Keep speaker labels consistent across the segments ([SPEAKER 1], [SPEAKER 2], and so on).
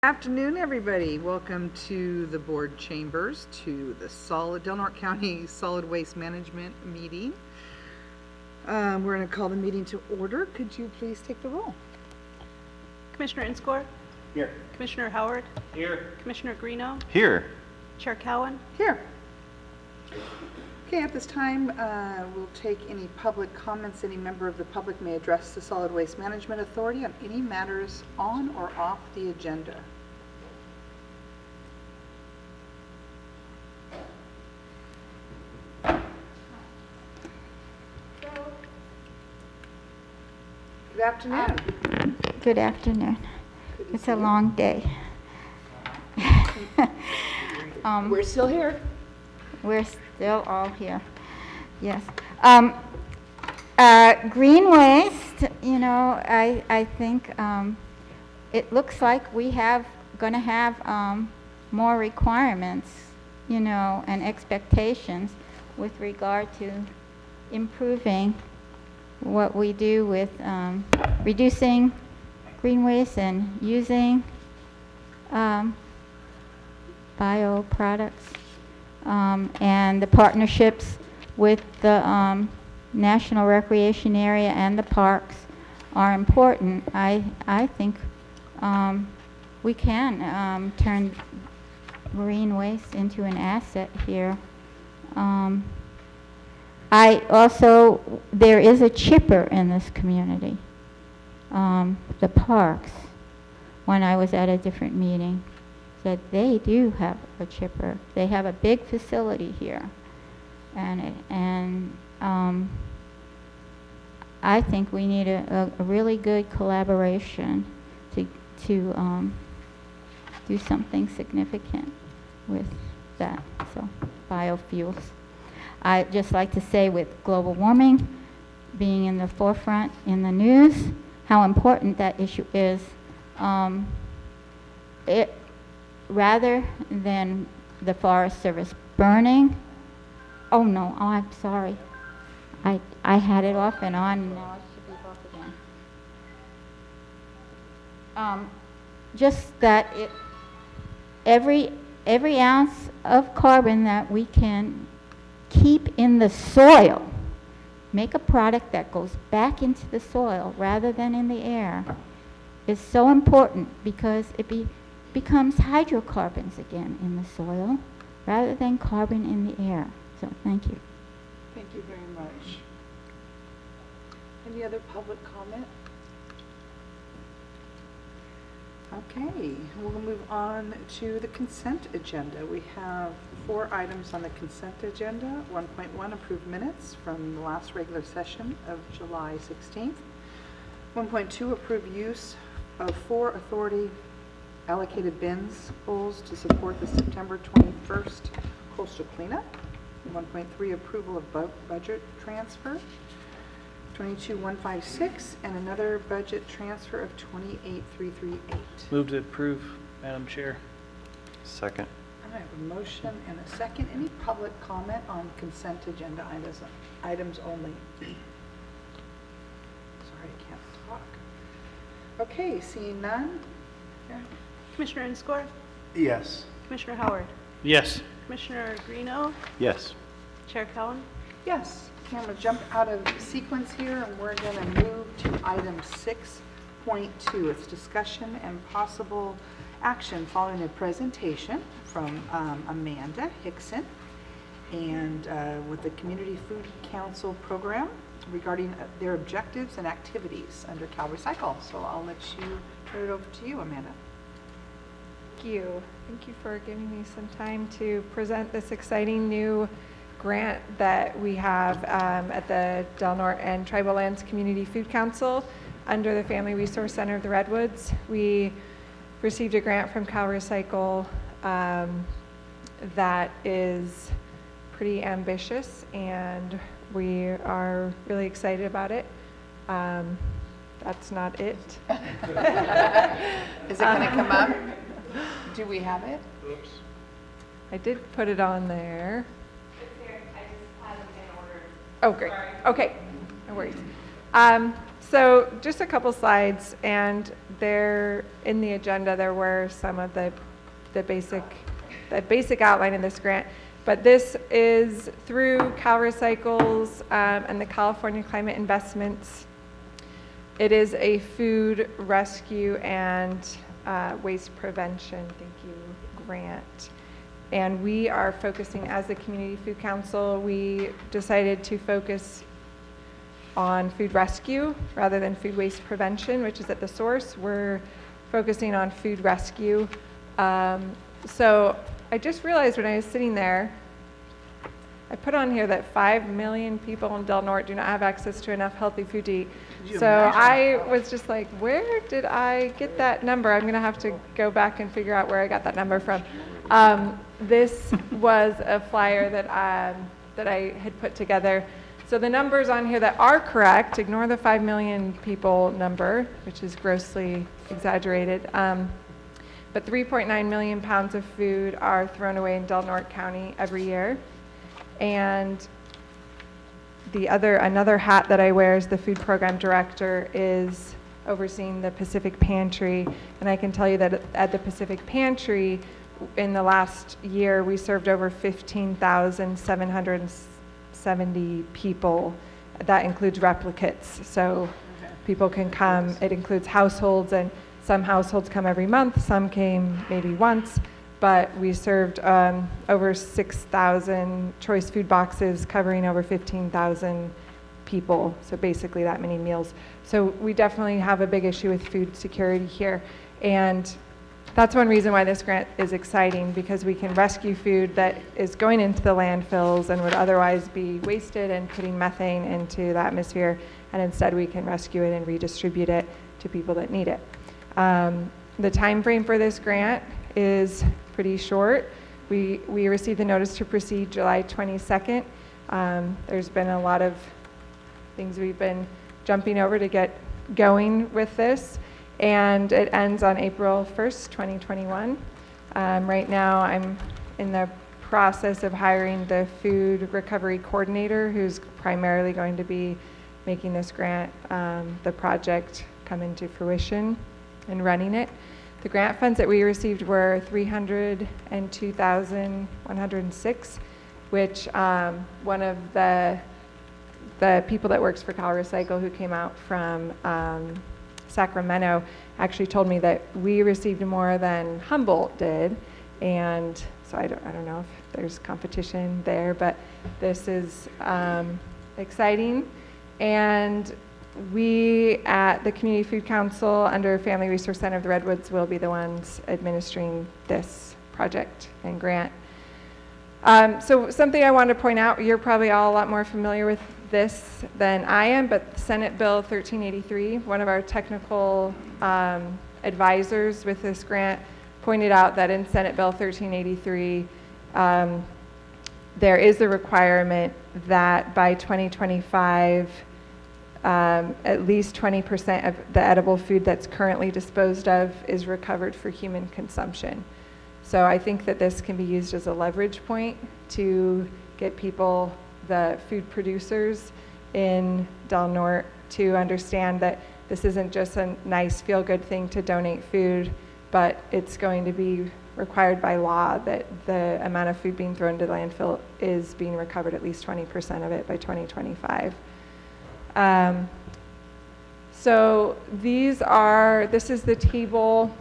[SPEAKER 1] Afternoon, everybody. Welcome to the board chambers to the Del Norte County Solid Waste Management meeting. We're going to call the meeting to order. Could you please take the roll?
[SPEAKER 2] Commissioner Inscore?
[SPEAKER 3] Here.
[SPEAKER 2] Commissioner Howard?
[SPEAKER 3] Here.
[SPEAKER 2] Commissioner Greeno?
[SPEAKER 3] Here.
[SPEAKER 2] Chair Cowan?
[SPEAKER 1] Here. Okay, at this time, we'll take any public comments. Any member of the public may address the Solid Waste Management Authority on any matters on or off the agenda. Good afternoon.
[SPEAKER 4] Good afternoon. It's a long day.
[SPEAKER 1] We're still here.
[SPEAKER 4] We're still all here. Yes. Green waste, you know, I think it looks like we going to have more requirements, you know, and expectations with regard to improving what we do with reducing green waste and using bioproducts. And the partnerships with the National Recreation Area and the parks are important. I think we can turn marine waste into an asset here. There is a chipper in this community. The parks, when I was at a different meeting, said they do have a chipper. They have a big facility here. And I think we need a really good collaboration to do something significant with that, so biofuels. I'd just like to say with global warming being in the forefront in the news, how important that issue is. Rather than the Forest Service burning, I'm sorry. I had it off and on, and now it should be off again. Just that every ounce of carbon that we can keep in the soil, make a product that goes back into the soil rather than in the air, is so important because it becomes hydrocarbons again in the soil rather than carbon in the air. So thank you.
[SPEAKER 1] Thank you very much. Any other public comment? Okay, we'll move on to the consent agenda. We have 4 items on the consent agenda. 1.1, approved minutes from the last regular session of July 16th. 1.2, approved use of 4 authority allocated bins pools to support the September 21st coastal cleanup. 1.3, approval of budget transfer 22156 and another budget transfer of 28338.
[SPEAKER 3] Move to approve, Madam Chair.
[SPEAKER 5] Second.
[SPEAKER 1] I have a motion and a second. Any public comment on consent agenda items only? Sorry, I can't talk. Okay, seeing none. Yeah.
[SPEAKER 2] Commissioner Inscore?
[SPEAKER 3] Yes.
[SPEAKER 2] Commissioner Howard?
[SPEAKER 3] Yes.
[SPEAKER 2] Commissioner Greeno?
[SPEAKER 5] Yes.
[SPEAKER 2] Chair Cowan?
[SPEAKER 1] Yes. Okay, I'm going to jump out of sequence here, and we're going to move to item 6.2. It's discussion and possible action following a presentation from Amanda Hickson and with the Community Food Council program regarding their objectives and activities under Cal Recycle. So I'll let you turn it over to you, Amanda.
[SPEAKER 6] Thank you. Thank you for giving me some time to present this exciting new grant that we have at the Del Norte and Tribal Lands Community Food Council under the Family Resource Center of the Redwoods. We received a grant from Cal Recycle that is pretty ambitious, and we are really excited about it. That's not it.
[SPEAKER 1] Is it going to come up? Do we have it?
[SPEAKER 3] Oops.
[SPEAKER 6] I did put it on there.
[SPEAKER 7] It's here. I just had them in order.
[SPEAKER 6] Oh, great.
[SPEAKER 7] Sorry.
[SPEAKER 6] Okay, no worries. So just a couple slides, and there in the agenda there were some of the basic outline of this grant. But this is through CalRecycles and the California Climate Investments. It is a food rescue and waste prevention, thank you, grant. And we are focusing, as the Community Food Council, we decided to focus on food rescue rather than food waste prevention, which is at the source. We're focusing on food rescue. So I just realized when I was sitting there, I put on here that 5 million people in Del Norte do not have access to enough healthy food to eat. So I was just like, where did I get that number? I'm gonna have to go back and figure out where I got that number from. This was a flyer that I had put together. So the numbers on here that are correct, ignore the 5 million people number, which is grossly exaggerated. But 3.9 million pounds of food are thrown away in Del Norte County every year. And another hat that I wear as the food program director is overseeing the Pacific Pantry. And I can tell you that at the Pacific Pantry, in the last year, we served over 15,770 people. That includes replicates. So people can come, it includes households, and some households come every month, some came maybe once, but we served over 6,000 choice food boxes covering over 15,000 people, so basically that many meals. So we definitely have a big issue with food security here, and that's one reason why this grant is exciting, because we can rescue food that is going into the landfills and would otherwise be wasted and putting methane into the atmosphere, and instead we can rescue it and redistribute it to people that need it. The time frame for this grant is pretty short. We received the notice to proceed July 22nd. There's been a lot of things we've been jumping over to get going with this, and it ends on April 1st, 2021. Right now I'm in the process of hiring the food recovery coordinator, who's primarily going to be making this grant, the project, come into fruition and running it. The grant funds that we received were $302,106, which one of the people that works for CalRecycle, who came out from Sacramento, actually told me that we received more than Humboldt did, and so I don't know if there's competition there, but this is exciting. And we at the Community Food Council under Family Resource Center of the Redwoods will be the ones administering this project and grant. So something I want to point out, you're probably all a lot more familiar with this than I am, but Senate Bill 1383, one of our technical advisors with this grant, pointed out that in Senate Bill 1383, there is a requirement that by 2025, at least 20% of the edible food that's currently disposed of is recovered for human consumption. So I think that this can be used as a leverage point to get people, the food producers in Del Norte, to understand that this isn't just a nice feel-good thing to donate food, but it's going to be required by law that the amount of food being thrown to the landfill is being recovered, at least 20% of it by 2025. So this is the table.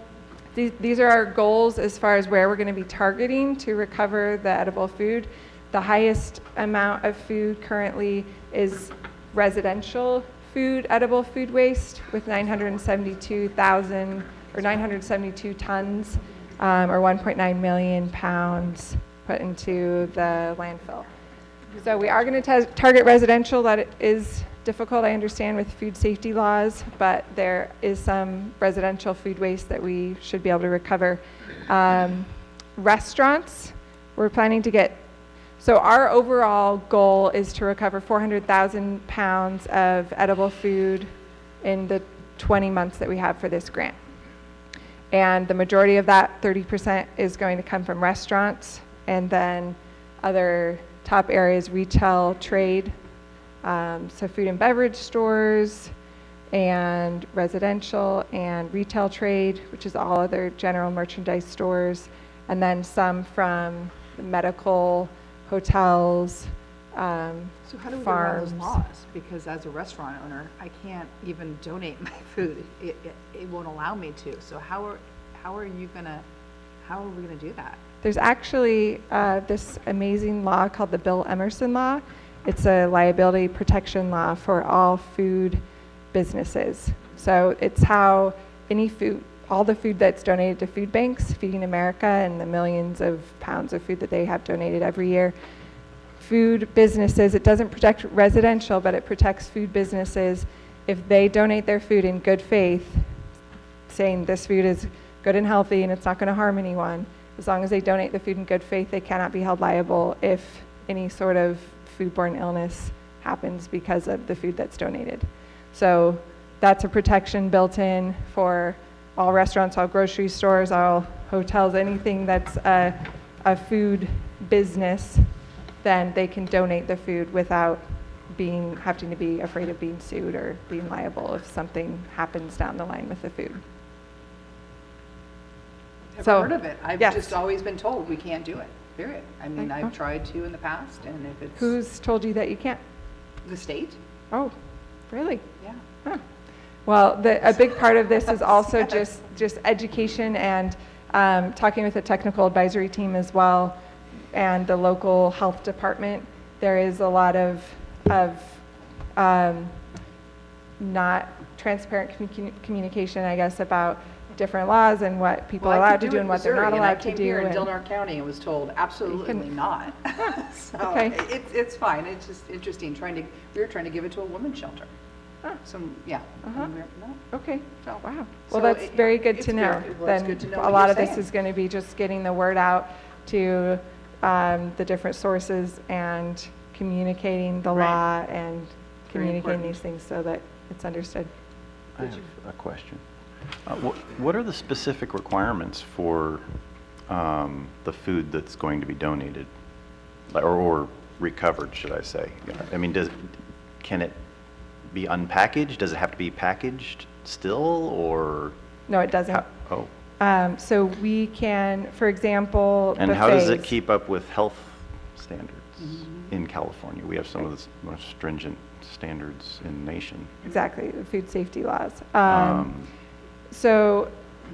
[SPEAKER 6] These are our goals as far as where we're going to be targeting to recover the edible food. The highest amount of food currently is residential food, edible food waste, with 972,000 or 972 tons or 1.9 million pounds put into the landfill. So we are going to target residential. That is difficult, I understand, with food safety laws, but there is some residential food waste that we should be able to recover. Restaurants, we're planning to get, so our overall goal is to recover 400,000 pounds of edible food in the 20 months that we have for this grant. And the majority of that, 30%, is going to come from restaurants, and then other top areas, retail, trade, so food and beverage stores, and residential and retail trade, which is all other general merchandise stores, and then some from the medical, hotels,
[SPEAKER 1] So how do we get around those
[SPEAKER 6] farms.
[SPEAKER 1] laws? Because as a restaurant owner, I can't even donate my food. It won't allow me to. So how are we gonna do that?
[SPEAKER 6] There's actually this amazing law called the Bill Emerson Law. It's a liability protection law for all food businesses. So it's how any food, all the food that's donated to food banks, Feeding America, and the millions of pounds of food that they have donated every year, food businesses, it doesn't protect residential, but it protects food businesses. If they donate their food in good faith, saying this food is good and healthy and it's not going to harm anyone, as long as they donate the food in good faith, they cannot be held liable if any sort of foodborne illness happens because of the food that's donated. So that's a protection built in for all restaurants, all grocery stores, all hotels, anything that's a food business, then they can donate the food without having to be afraid of being sued or being liable if something happens down the line with the food.
[SPEAKER 1] Never heard of it. I've
[SPEAKER 6] yes.
[SPEAKER 1] just always been told we can't do it, period. I mean,
[SPEAKER 6] Oh.
[SPEAKER 1] I've tried to in the past, and if it's
[SPEAKER 6] Who's told you that you can't?
[SPEAKER 1] the state,
[SPEAKER 6] Oh, really?
[SPEAKER 1] yeah.
[SPEAKER 6] Huh. Well, a big part of this is also just education and talking with the technical advisory team as well, and the local health department. There is a lot of not transparent communication, I guess, about different laws and what people are allowed to do and what they're not allowed to do.
[SPEAKER 1] I came here in
[SPEAKER 6] and-
[SPEAKER 1] Del Norte County and was told absolutely not. So
[SPEAKER 6] Okay.
[SPEAKER 1] it's fine. It's just interesting we were trying to give it to a women's shelter.
[SPEAKER 6] Huh.
[SPEAKER 1] Yeah.
[SPEAKER 6] Uh-huh.
[SPEAKER 1] And no.
[SPEAKER 6] Okay,
[SPEAKER 1] So-
[SPEAKER 6] wow.
[SPEAKER 1] so
[SPEAKER 6] Well, that's
[SPEAKER 1] it-
[SPEAKER 6] very good
[SPEAKER 1] it's
[SPEAKER 6] to know.
[SPEAKER 1] very- well, it's
[SPEAKER 6] Then
[SPEAKER 1] good to know
[SPEAKER 6] a
[SPEAKER 1] what
[SPEAKER 6] lot
[SPEAKER 1] you're
[SPEAKER 6] of this
[SPEAKER 1] saying.
[SPEAKER 6] is going to be just getting the word out to the different sources and communicating the
[SPEAKER 1] Right.
[SPEAKER 6] law and
[SPEAKER 1] Very
[SPEAKER 6] communicating
[SPEAKER 1] important.
[SPEAKER 6] these things so that it's understood.
[SPEAKER 5] I have a question. What are the specific requirements for the food that's going to be donated, or recovered, should I say? I mean, can it be unpackaged? Does it have to be packaged still, or?
[SPEAKER 6] No, it doesn't.
[SPEAKER 5] Oh,
[SPEAKER 6] So we can, for example,
[SPEAKER 5] and how does it
[SPEAKER 6] buffets.
[SPEAKER 5] keep up with health standards in California? We have some of the most stringent standards in the nation.
[SPEAKER 6] Exactly, the food safety laws.
[SPEAKER 5] Um,
[SPEAKER 6] So,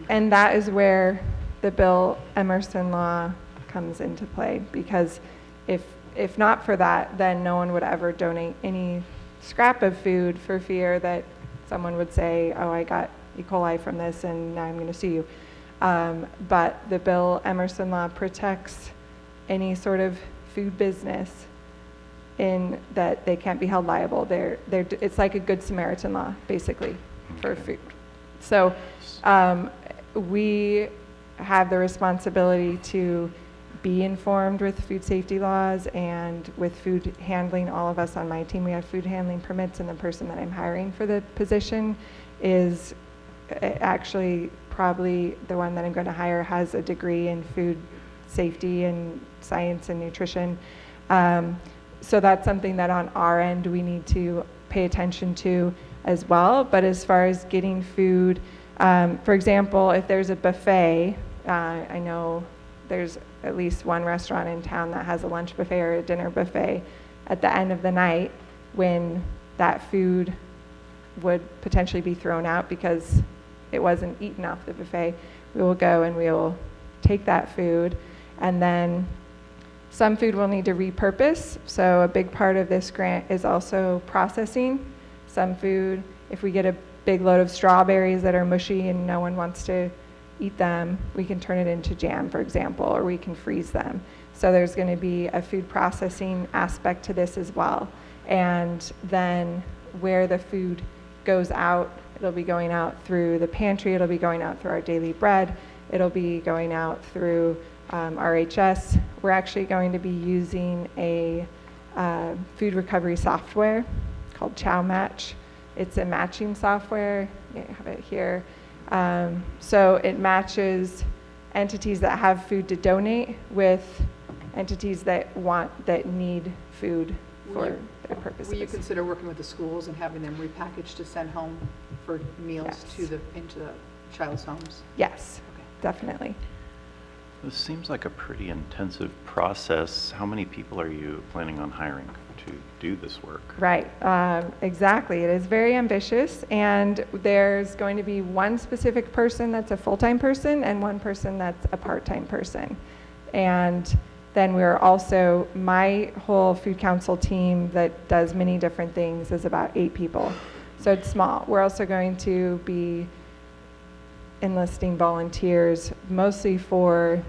[SPEAKER 6] and that is where the Bill Emerson law comes into play, because if not for that, then no one would ever donate any scrap of food for fear that someone would say, oh, I got E. coli from this and now I'm going to sue you. But the Bill Emerson law protects any sort of food business in that they can't be held liable. It's like a Good Samaritan law, basically, for food. So we have the responsibility to be informed with food safety laws and with food handling. All of us on my team, we have food handling permits, and the person that I'm hiring for the position is actually probably the one that I'm going to hire has a degree in food safety and science and nutrition. So that's something that on our end we need to pay attention to as well. But as far as getting food, for example, if there's a buffet, I know there's at least one restaurant in town that has a lunch buffet or a dinner buffet. At the end of the night, when that food would potentially be thrown out because it wasn't eaten off the buffet, we will go and we will take that food, and then some food we'll need to repurpose. So a big part of this grant is also processing. Some food, if we get a big load of strawberries that are mushy and no one wants to eat them, we can turn it into jam, for example, or we can freeze them. So there's going to be a food processing aspect to this as well. And then where the food goes out, it'll be going out through the pantry, it'll be going out through our daily bread, it'll be going out through RHS. We're actually going to be using a food recovery software called Chow Match. It's a matching software. I have it here. So it matches entities that have food to donate with entities that need food for
[SPEAKER 1] you-
[SPEAKER 6] their purposes.
[SPEAKER 1] Will you consider working with the schools and having them repackaged to send home for meals
[SPEAKER 6] Yes.
[SPEAKER 1] into the child's homes?
[SPEAKER 6] Yes,
[SPEAKER 1] Okay.
[SPEAKER 6] definitely.
[SPEAKER 5] This seems like a pretty intensive process. How many people are you planning on hiring to do this work?
[SPEAKER 6] Right, exactly. It is very ambitious, and there's going to be one specific person that's a full-time person and one person that's a part-time person. And then we're also, my whole food council team that does many different things is about 8 people. So it's small. We're also going to be enlisting volunteers, mostly for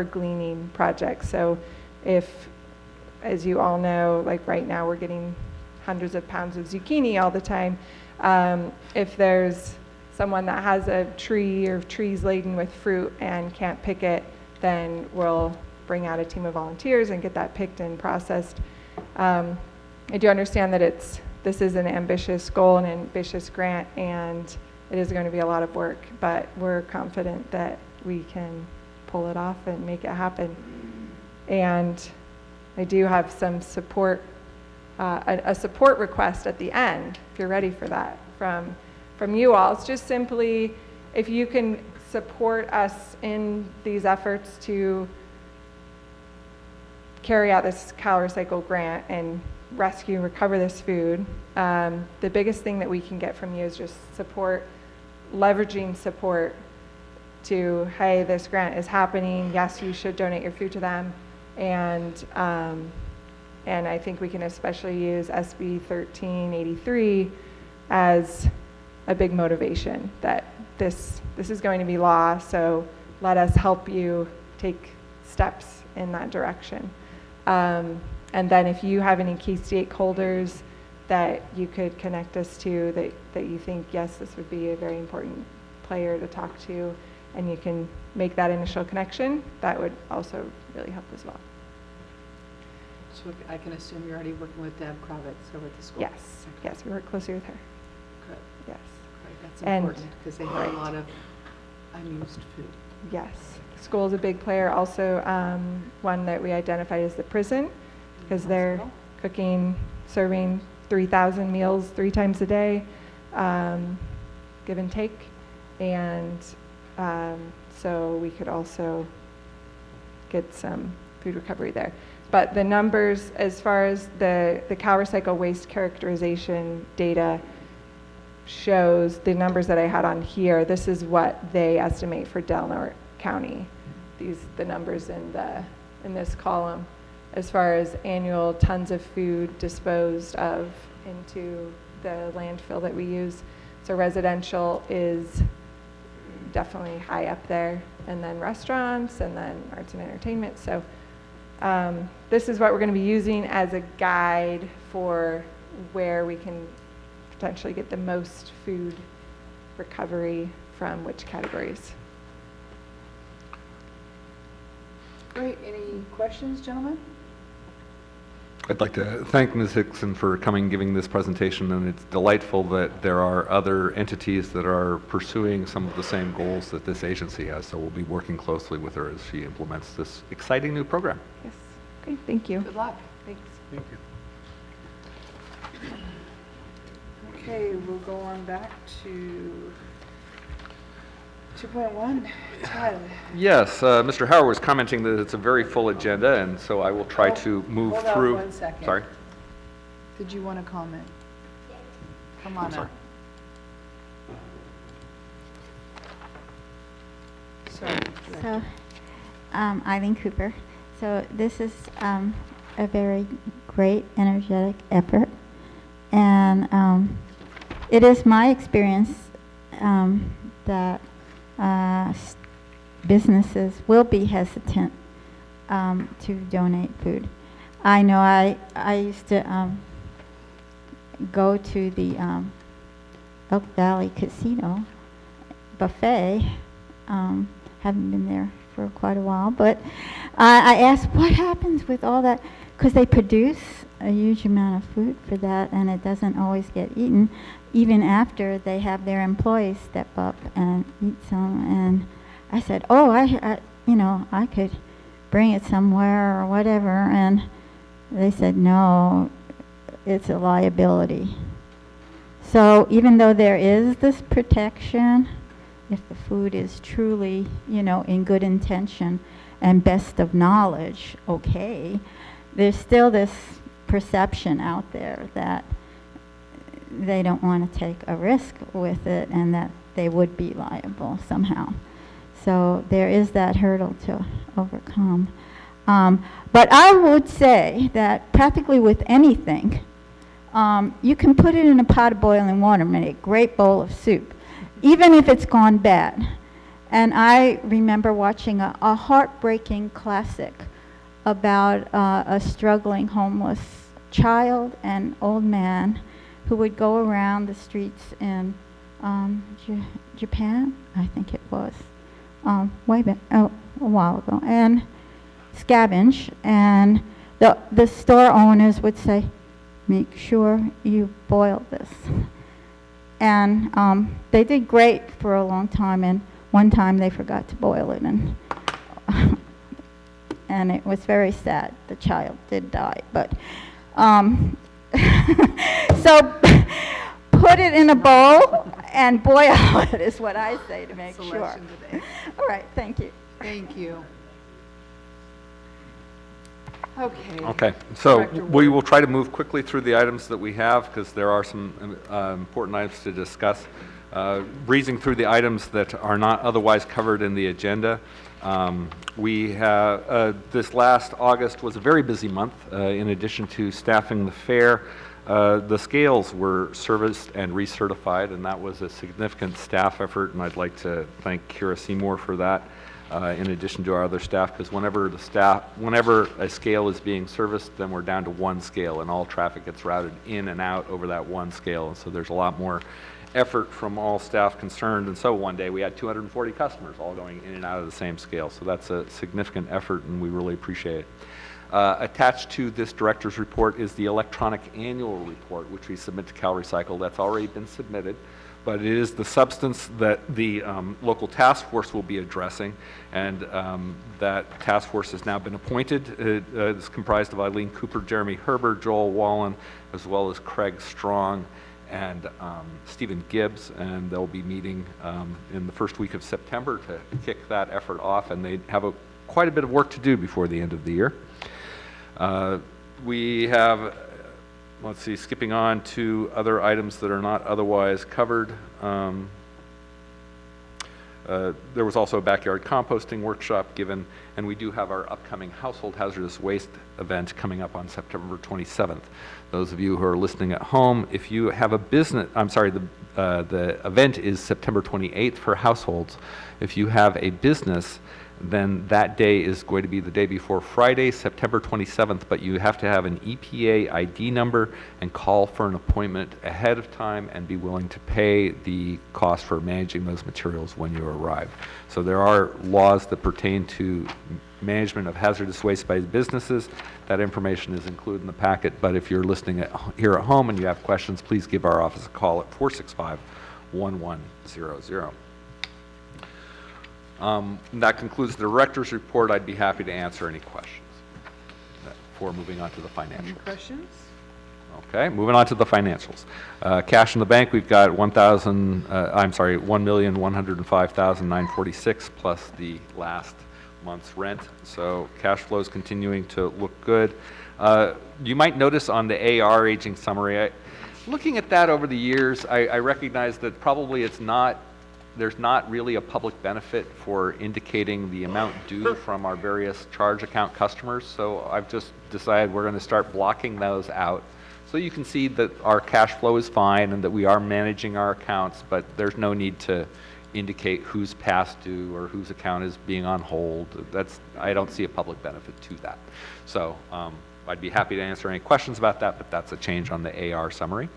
[SPEAKER 6] gleaning projects. So if, as you all know, like right now we're getting hundreds of pounds of zucchini all the time. If there's someone that has a tree or trees laden with fruit and can't pick it, then we'll bring out a team of volunteers and get that picked and processed. I do understand that this is an ambitious goal, an ambitious grant, and it is going to be a lot of work, but we're confident that we can pull it off and make it happen. And I do have some support, a support request at the end, if you're ready for that, from you all. It's just simply, if you can support us in these efforts to carry out this CalRecycle grant and rescue and recover this food, the biggest thing that we can get from you is just support, leveraging support to, hey, this grant is happening, yes, you should donate your food to them, and I think we can especially use SB 1383 as a big motivation that this is going to be law, so let us help you take steps in that direction. And then if you have any key stakeholders that you could connect us to that you think, yes, this would be a very important player to talk to, and you can make that initial connection, that would also really help as well.
[SPEAKER 1] So I can assume you're already working with Deb Kravitz over at the school?
[SPEAKER 6] Yes,
[SPEAKER 1] Okay.
[SPEAKER 6] yes, we work closely with her,
[SPEAKER 1] Good.
[SPEAKER 6] yes.
[SPEAKER 1] Great. That's
[SPEAKER 6] And-
[SPEAKER 1] important because they have a lot of unused food.
[SPEAKER 6] Yes, school is a big player. Also, one that we identified as the prison, because they're
[SPEAKER 1] Hospital.
[SPEAKER 6] cooking, serving 3,000 meals 3 times a day, give and take. And so we could also get some food recovery there. But the numbers, as far as the CalRecycle waste characterization data shows, the numbers that I had on here, this is what they estimate for Del Norte County. The numbers in this column, as far as annual tons of food disposed of into the landfill that we use. So residential is definitely high up there, and then restaurants, and then arts and entertainment. So this is what we're going to be using as a guide for where we can potentially get the most food recovery from which categories.
[SPEAKER 1] Great. Any questions, gentlemen?
[SPEAKER 7] I'd like to thank Ms. Hickson for coming and giving this presentation, and it's delightful that there are other entities that are pursuing some of the same goals that this agency has, so we'll be working closely with her as she implements this exciting new program.
[SPEAKER 6] Yes, great, thank you.
[SPEAKER 1] Good luck.
[SPEAKER 6] Thanks.
[SPEAKER 3] Thank you.
[SPEAKER 1] Okay, we'll go on back to 2.1. Tyler.
[SPEAKER 7] Yes, Mr. Howard was commenting that it's a very full agenda, and so I will try to move
[SPEAKER 1] Hold on
[SPEAKER 7] through.
[SPEAKER 1] 1 second.
[SPEAKER 7] Sorry?
[SPEAKER 1] Did you want to comment? Come on
[SPEAKER 7] sorry.
[SPEAKER 1] up. Sorry.
[SPEAKER 4] So, Eileen Cooper. So this is a very great, energetic effort. And it is my experience that businesses will be hesitant to donate food. I know I used to go to the Elk Valley Casino buffet. Haven't been there for quite a while, but I asked what happens with all that, because they produce a huge amount of food for that, and it doesn't always get eaten, even after they have their employees step up and eat some. And I said, oh, I could bring it somewhere or whatever. And they said, no, it's a liability. So even though there is this protection, if the food is truly, in good intention and best of knowledge, okay, there's still this perception out there that they don't want to take a risk with it and that they would be liable somehow. So there is that hurdle to overcome. But I would say that practically with anything, you can put it in a pot of boiling water and make a great bowl of soup, even if it's gone bad. And I remember watching a heartbreaking classic about a struggling homeless child and old man who would go around the streets in Japan, I think it was, a while ago, and scavenge, and the store owners would say, make sure you boil this. And they did great for a long time, and one time they forgot to boil it, and it was very sad. The child did die, but so put it in a bowl and boil it is what I say to make sure.
[SPEAKER 1] Selection today.
[SPEAKER 4] All right, thank you.
[SPEAKER 1] Thank you. Okay.
[SPEAKER 7] Okay, so
[SPEAKER 1] Director
[SPEAKER 7] we
[SPEAKER 1] Ward.
[SPEAKER 7] will try to move quickly through the items that we have because there are some important items to discuss. Breezing through the items that are not otherwise covered in the agenda. We have, this last August was a very busy month. In addition to staffing the fair, the scales were serviced and recertified, and that was a significant staff effort, and I'd like to thank Kira Seymour for that. In addition to our other staff, because whenever a scale is being serviced, then we're down to one scale, and all traffic gets routed in and out over that one scale, and so there's a lot more effort from all staff concerned. And so one day we had 240 customers all going in and out of the same scale, so that's a significant effort, and we really appreciate it. Attached to this director's report is the electronic annual report, which we submit to CalRecycle. That's already been submitted, but it is the substance that the local task force will be addressing, and that task force has now been appointed. It's comprised of Eileen Cooper, Jeremy Herber, Joel Wallen, as well as Craig Strong and Stephen Gibbs, and they'll be meeting in the first week of September to kick that effort off, and they have quite a bit of work to do before the end of the year. We have, let's see, skipping on to other items that are not otherwise covered. There was also a backyard composting workshop given, and we do have our upcoming household hazardous waste event coming up on September 27th. Those of you who are listening at home, if you have a business, the event is September 28th for households. If you have a business, then that day is going to be the day before Friday, September 27th, but you have to have an EPA ID number and call for an appointment ahead of time and be willing to pay the cost for managing those materials when you arrive. So there are laws that pertain to management of hazardous waste by businesses. That information is included in the packet, but if you're listening here at home and you have questions, please give our office a call at 465-1100. That concludes the director's report. I'd be happy to answer any questions before moving on to the
[SPEAKER 1] Any
[SPEAKER 7] financials.
[SPEAKER 1] questions?
[SPEAKER 7] Okay, moving on to the financials. Cash in the bank, we've got $1,105,946 plus the last month's rent. So cash flow is continuing to look good. You might notice on the AR aging summary, looking at that over the years, I recognize that probably there's not really a public benefit for indicating the amount due from our various charge account customers. So I've just decided we're going to start blocking those out. So you can see that our cash flow is fine and that we are managing our accounts, but there's no need to indicate who's past due or whose account is being on hold. I don't see a public benefit to that. So I'd be happy to answer any questions about that, but that's a change on the AR summary.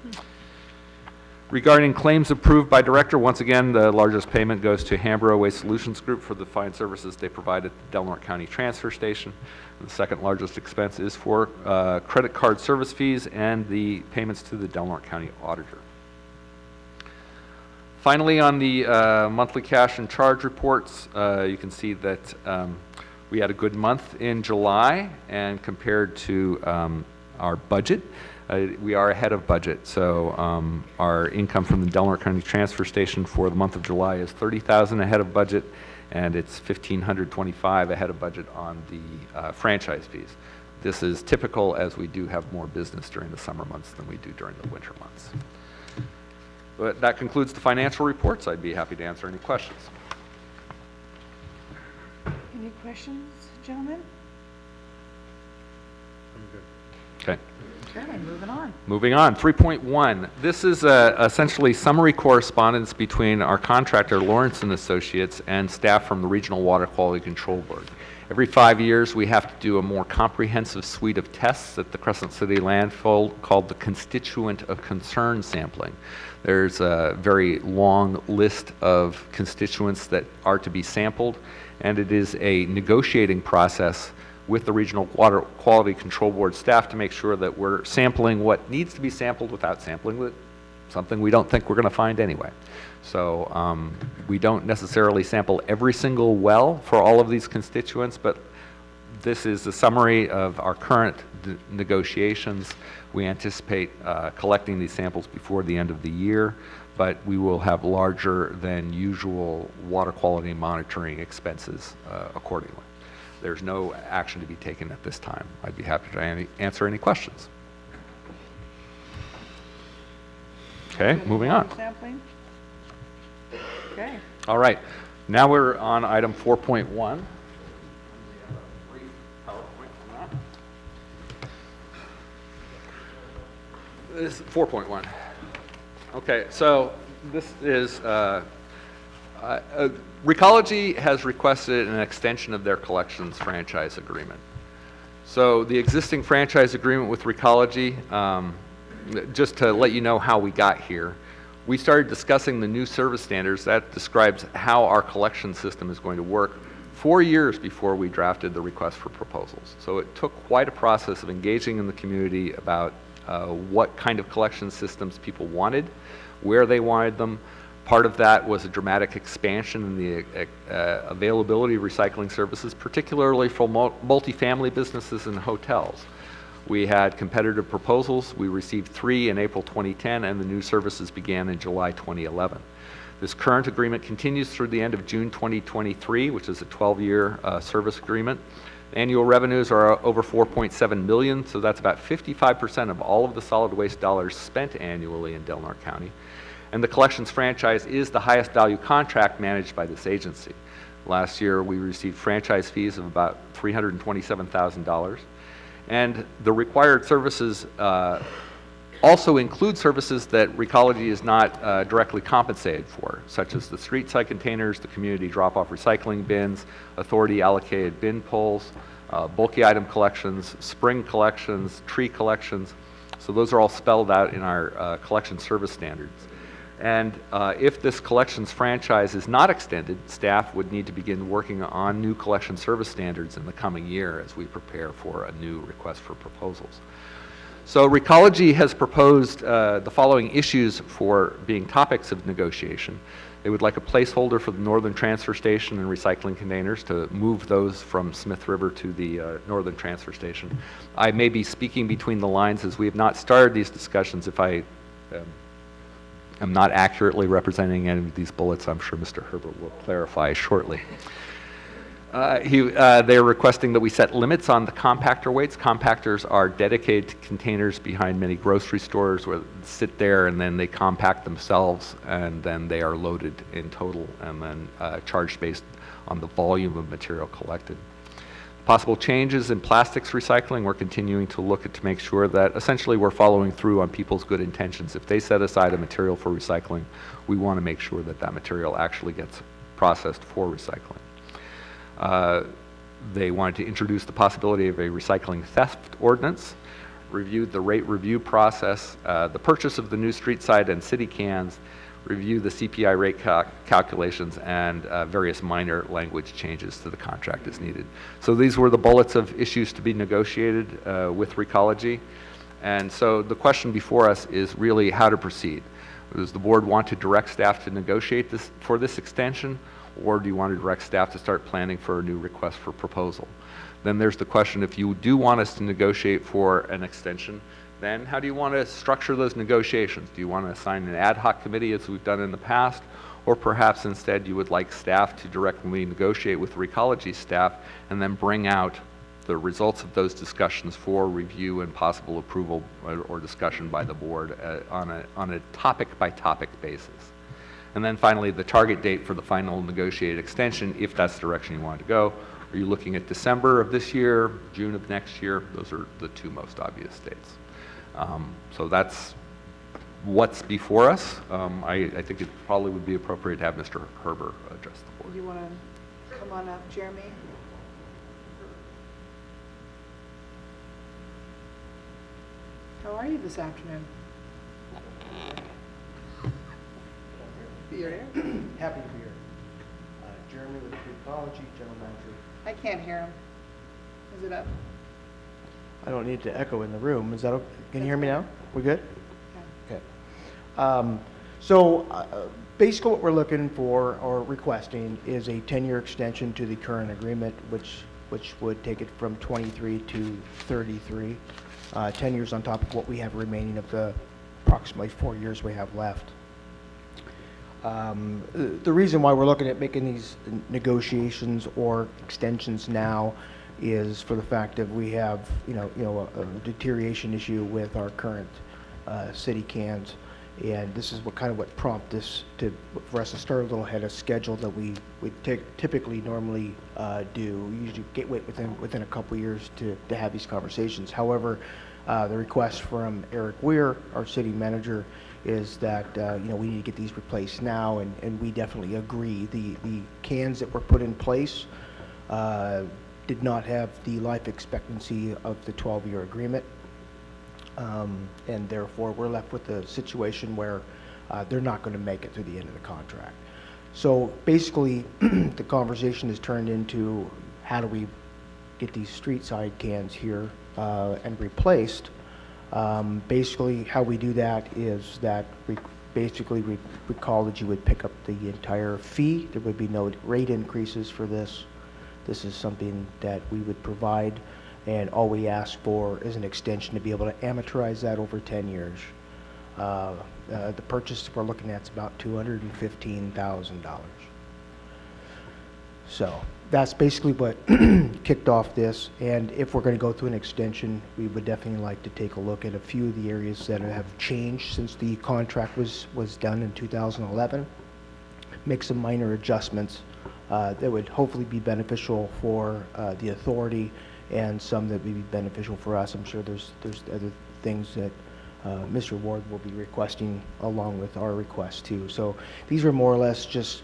[SPEAKER 7] Regarding claims approved by director, once again, the largest payment goes to Hambro Waste Solutions Group for the fine services they provide at the Del Norte County Transfer Station. The second largest expense is for credit card service fees and the payments to the Del Norte County Auditor. Finally, on the monthly cash and charge reports, you can see that We had a good month in July, and compared to our budget, we are ahead of budget. So our income from the Delaware County Transfer Station for the month of July is $30,000 ahead of budget, and it's $1,525 ahead of budget on the franchise fees. This is typical, as we do have more business during the summer months than we do during the winter months. But that concludes the financial reports. I'd be happy to answer any questions.
[SPEAKER 1] Any questions, gentlemen?
[SPEAKER 7] Okay.
[SPEAKER 1] Okay, moving on.
[SPEAKER 7] Moving on, 3.1. This is essentially summary correspondence between our contractor, Lawrence and Associates, and staff from the Regional Water Quality Control Board. Every 5 years, we have to do a more comprehensive suite of tests at the Crescent City landfill called the Constituent of Concern sampling. There's a very long list of constituents that are to be sampled, and it is a negotiating process with the Regional Water Quality Control Board staff to make sure that we're sampling what needs to be sampled without sampling something we don't think we're going to find anyway. So we don't necessarily sample every single well for all of these constituents, but this is a summary of our current negotiations. We anticipate collecting these samples before the end of the year, but we will have larger than usual water quality monitoring expenses accordingly. There's no action to be taken at this time. I'd be happy to answer any questions. Okay, moving on.
[SPEAKER 1] Sampling? Okay.
[SPEAKER 7] All right, now we're on item 4.1. This is 4.1. Okay, so this is Recology has requested an extension of their collections franchise agreement. So the existing franchise agreement with Recology, just to let you know how we got here, we started discussing the new service standards that describes how our collection system is going to work 4 years before we drafted the request for proposals. So it took quite a process of engaging in the community about what kind of collection systems people wanted, where they wanted them. Part of that was a dramatic expansion in the availability of recycling services, particularly for multifamily businesses and hotels. We had competitive proposals. We received 3 in April 2010, and the new services began in July 2011. This current agreement continues through the end of June 2023, which is a 12-year service agreement. Annual revenues are over $4.7 million, so that's about 55% of all of the solid waste dollars spent annually in Delaware County. And the collections franchise is the highest value contract managed by this agency. Last year, we received franchise fees of about $327,000. And the required services also include services that Recology is not directly compensated for, such as the street side containers, the community drop-off recycling bins, authority allocated bin pulls, bulky item collections, spring collections, tree collections. So those are all spelled out in our collection service standards. And if this collections franchise is not extended, staff would need to begin working on new collection service standards in the coming year as we prepare for a new request for proposals. So Recology has proposed the following issues for being topics of negotiation. They would like a placeholder for the Northern Transfer Station and recycling containers to move those from Smith River to the Northern Transfer Station. I may be speaking between the lines as we have not started these discussions. If I I'm not accurately representing any of these bullets. I'm sure Mr. Herbert will clarify shortly. They're requesting that we set limits on the compactor weights. Compactors are dedicated containers behind many grocery stores where they sit there and then they compact themselves, and then they are loaded in total and then charged based on the volume of material collected. Possible changes in plastics recycling, we're continuing to look at to make sure that essentially we're following through on people's good intentions. If they set aside a material for recycling, we want to make sure that that material actually gets processed for recycling. They wanted to introduce the possibility of a recycling theft ordinance, reviewed the rate review process, the purchase of the new street side and city cans, review the CPI rate calculations, and various minor language changes to the contract as needed. So these were the bullets of issues to be negotiated with Recology. And so the question before us is really how to proceed. Does the board want to direct staff to negotiate this for this extension, or do you want to direct staff to start planning for a new request for proposal? Then there's the question, if you do want us to negotiate for an extension, then how do you want to structure those negotiations? Do you want to assign an ad hoc committee as we've done in the past? Or perhaps instead you would like staff to directly negotiate with Recology staff and then bring out the results of those discussions for review and possible approval or discussion by the board on a topic-by-topic basis. And then finally, the target date for the final negotiated extension, if that's the direction you want to go. Are you looking at December of this year, June of next year? Those are the two most obvious dates. So that's what's before us. I think it probably would be appropriate to have Mr. Herber address the board.
[SPEAKER 1] You want to come on up, Jeremy? How are you this afternoon? You're here?
[SPEAKER 8] Happy to be here. Jeremy with Recology, General Manager.
[SPEAKER 1] I can't hear him. Is it up?
[SPEAKER 8] I don't need to echo in the room. Is that okay? Can you hear me now? We good?
[SPEAKER 1] Yeah.
[SPEAKER 8] Okay. So basically what we're looking for or requesting is a 10-year extension to the current agreement, which would take it from 23 to 33. 10 years on top of what we have remaining of the approximately 4 years we have left. The reason why we're looking at making these negotiations or extensions now is for the fact that we have, a deterioration issue with our current city cans, and this is what prompted this for us to start a little ahead of schedule that we typically normally do. We usually wait within a couple years to have these conversations. However, the request from Eric Weir, our city manager, is that we need to get these replaced now, and we definitely agree. The cans that were put in place did not have the life expectancy of the 12-year agreement, and therefore we're left with a situation where they're not going to make it through the end of the contract. So basically the conversation has turned into how do we get these street side cans here and replaced. Basically how we do that is that we Recology would pick up the entire fee. There would be no rate increases for this. This is something that we would provide, and all we ask for is an extension to be able to amortize that over 10 years. The purchase we're looking at is about $215,000. So that's basically what kicked off this, and if we're going to go through an extension, we would definitely like to take a look at a few of the areas that have changed since the contract was done in 2011, make some minor adjustments that would hopefully be beneficial for the authority, and some that would be beneficial for us. I'm sure there's other things that Mr. Ward will be requesting along with our request too. So these are more or less just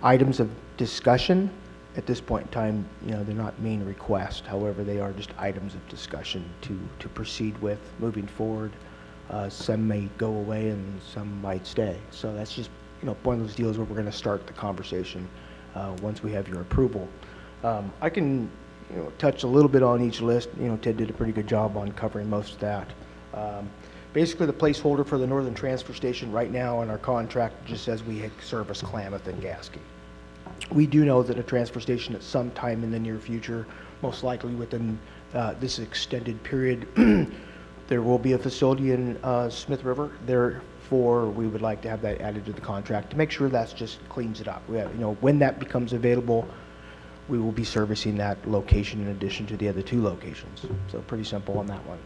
[SPEAKER 8] items of discussion. At this point in time, they're not main requests. However, they are just items of discussion to proceed with moving forward. Some may go away and some might stay. So that's just one of those deals where we're going to start the conversation once we have your approval. I can touch a little bit on each list. Ted did a pretty good job on covering most of that. Basically, the placeholder for the Northern Transfer Station right now in our contract just says we service Klamath and Gasky. We do know that a transfer station at some time in the near future, most likely within this extended period, there will be a facility in Smith River. Therefore, we would like to have that added to the contract to make sure that just cleans it up. We have, when that becomes available, we will be servicing that location in addition to the other two locations. So pretty simple on that one.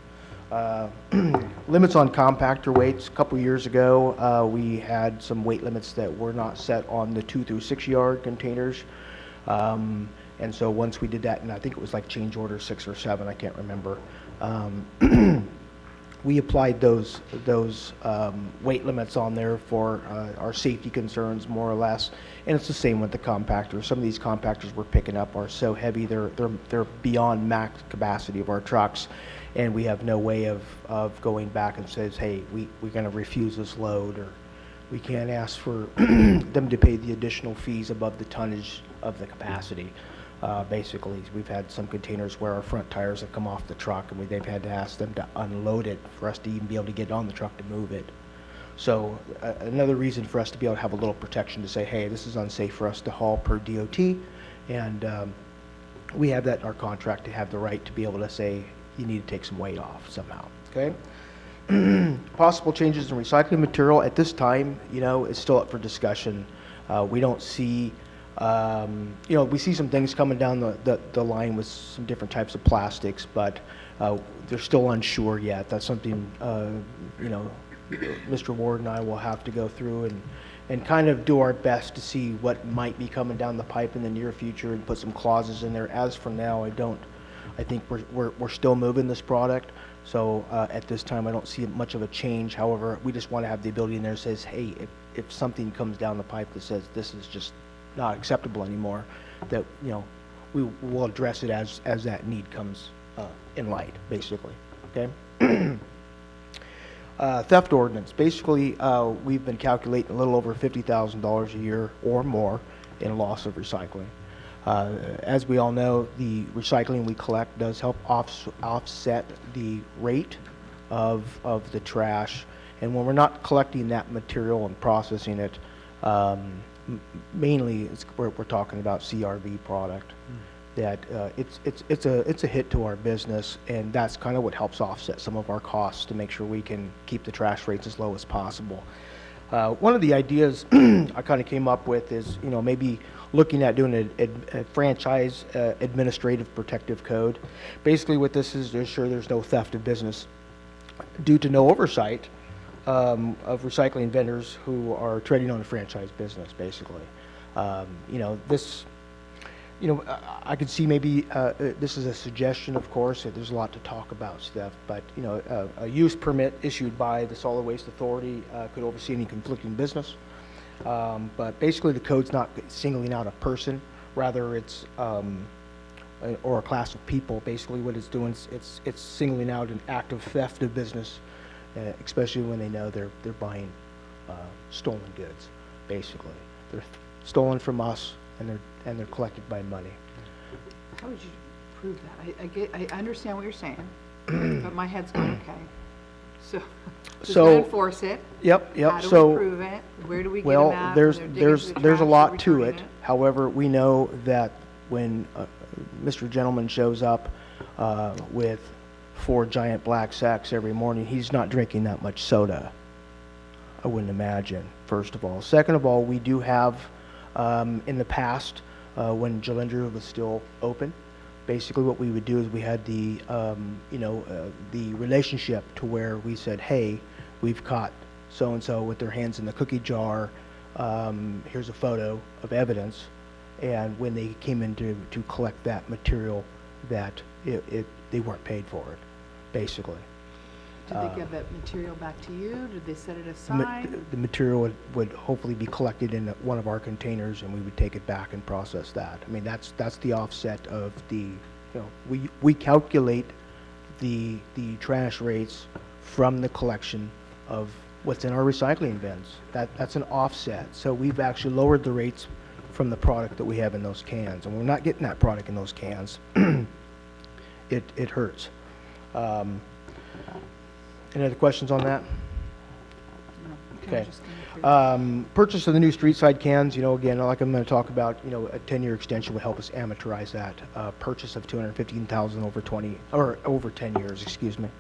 [SPEAKER 8] Limits on compactor weights. A couple years ago, we had some weight limits that were not set on the 2 through 6 yard containers. And so once we did that, and I think it was like change order 6 or 7, I can't remember. We applied those weight limits on there for our safety concerns, more or less. And it's the same with the compactors. Some of these compactors we're picking up are so heavy, they're beyond max capacity of our trucks. And we have no way of going back and says, hey, we're going to refuse this load, or we can't ask for them to pay the additional fees above the tonnage of the capacity. Basically, we've had some containers where our front tires have come off the truck, and they've had to ask them to unload it for us to even be able to get on the truck to move it. So another reason for us to be able to have a little protection to say, hey, this is unsafe for us to haul per DOT, and we have that in our contract to have the right to be able to say you need to take some weight off somehow, okay? Possible changes in recycling material at this time, you know, is still up for discussion. We don't see, you know, we see some things coming down the line with some different types of plastics, but they're still unsure yet. That's something, you know, Mr. Ward and I will have to go through and kind of do our best to see what might be coming down the pipe in the near future and put some clauses in there. As for now, I think we're still moving this product. So at this time, I don't see much of a change. However, we just want to have the ability in there that says, hey, if something comes down the pipe that says this is just not acceptable anymore, that, you know, we will address it as that need comes in light, basically, okay? Theft ordinance. Basically, we've been calculating a little over $50,000 a year or more in loss of recycling. As we all know, the recycling we collect does help offset the rate of the trash. And when we're not collecting that material and processing it, mainly we're talking about CRV product. That it's a hit to our business, and that's kind of what helps offset some of our costs to make sure we can keep the trash rates as low as possible. One of the ideas I kind of came up with is, you know, maybe looking at doing a franchise administrative protective code. Basically what this is to ensure there's no theft of business due to no oversight of recycling vendors who are trading on a franchise business, basically. You know, this, you know, I could see maybe, this is a suggestion, of course, there's a lot to talk about stuff, but, you know, a use permit issued by the Solid Waste Authority could oversee any conflicting business. But basically the code's not singling out a person, rather it's, or a class of people. Basically what it's doing is it's singling out an act of theft of business, especially when they know they're buying stolen goods, basically. They're stolen from us, and they're collected by money.
[SPEAKER 1] How would you prove that? I understand what you're saying, but my head's going, okay. So, who's
[SPEAKER 8] So-
[SPEAKER 1] going to enforce it?
[SPEAKER 8] Yep.
[SPEAKER 1] How do
[SPEAKER 8] So,
[SPEAKER 1] we prove it? Where do we get
[SPEAKER 8] well,
[SPEAKER 1] them at?
[SPEAKER 8] there's
[SPEAKER 1] When they're digging through the
[SPEAKER 8] a
[SPEAKER 1] trash,
[SPEAKER 8] lot
[SPEAKER 1] they're
[SPEAKER 8] to
[SPEAKER 1] returning
[SPEAKER 8] it. However, we know that when Mr. Gentleman shows up with 4 giant black sacks every morning, he's not drinking that much soda. I wouldn't imagine, first of all. Second of all, we do have, in the past, when Jalindra was still open, basically what we would do is we had the, you know, the relationship to where we said, hey, we've caught so-and-so with their hands in the cookie jar. Here's a photo of evidence. And when they came in to collect that material, that they weren't paid for it, basically.
[SPEAKER 1] Did they give that material back to you? Did they set it aside?
[SPEAKER 8] The material would hopefully be collected in one of our containers, and we would take it back and process that. I mean, that's the offset of the, you know, we calculate the trash rates from the collection of what's in our recycling bins. That's an offset. So we've actually lowered the rates from the product that we have in those cans, and we're not getting that product in those cans. It hurts. Any other questions on that?
[SPEAKER 1] No.
[SPEAKER 8] Okay.
[SPEAKER 1] Just gonna prove it.
[SPEAKER 8] Purchase of the new street side cans, you know, again, like I'm going to talk about, you know, a 10-year extension would help us amortize that. Purchase of $215,000 over 10 years, excuse me,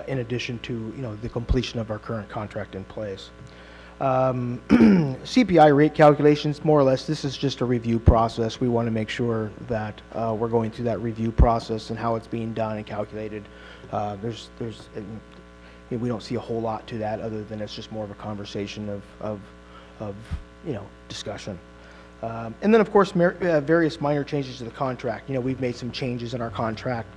[SPEAKER 8] in addition to, you know, the completion of our current contract in place. CPI rate calculations, more or less, this is just a review process. We want to make sure that we're going through that review process and how it's being done and calculated. We don't see a whole lot to that other than it's just more of a conversation of you know, discussion. And then, of course, various minor changes to the contract. You know, we've made some changes in our contract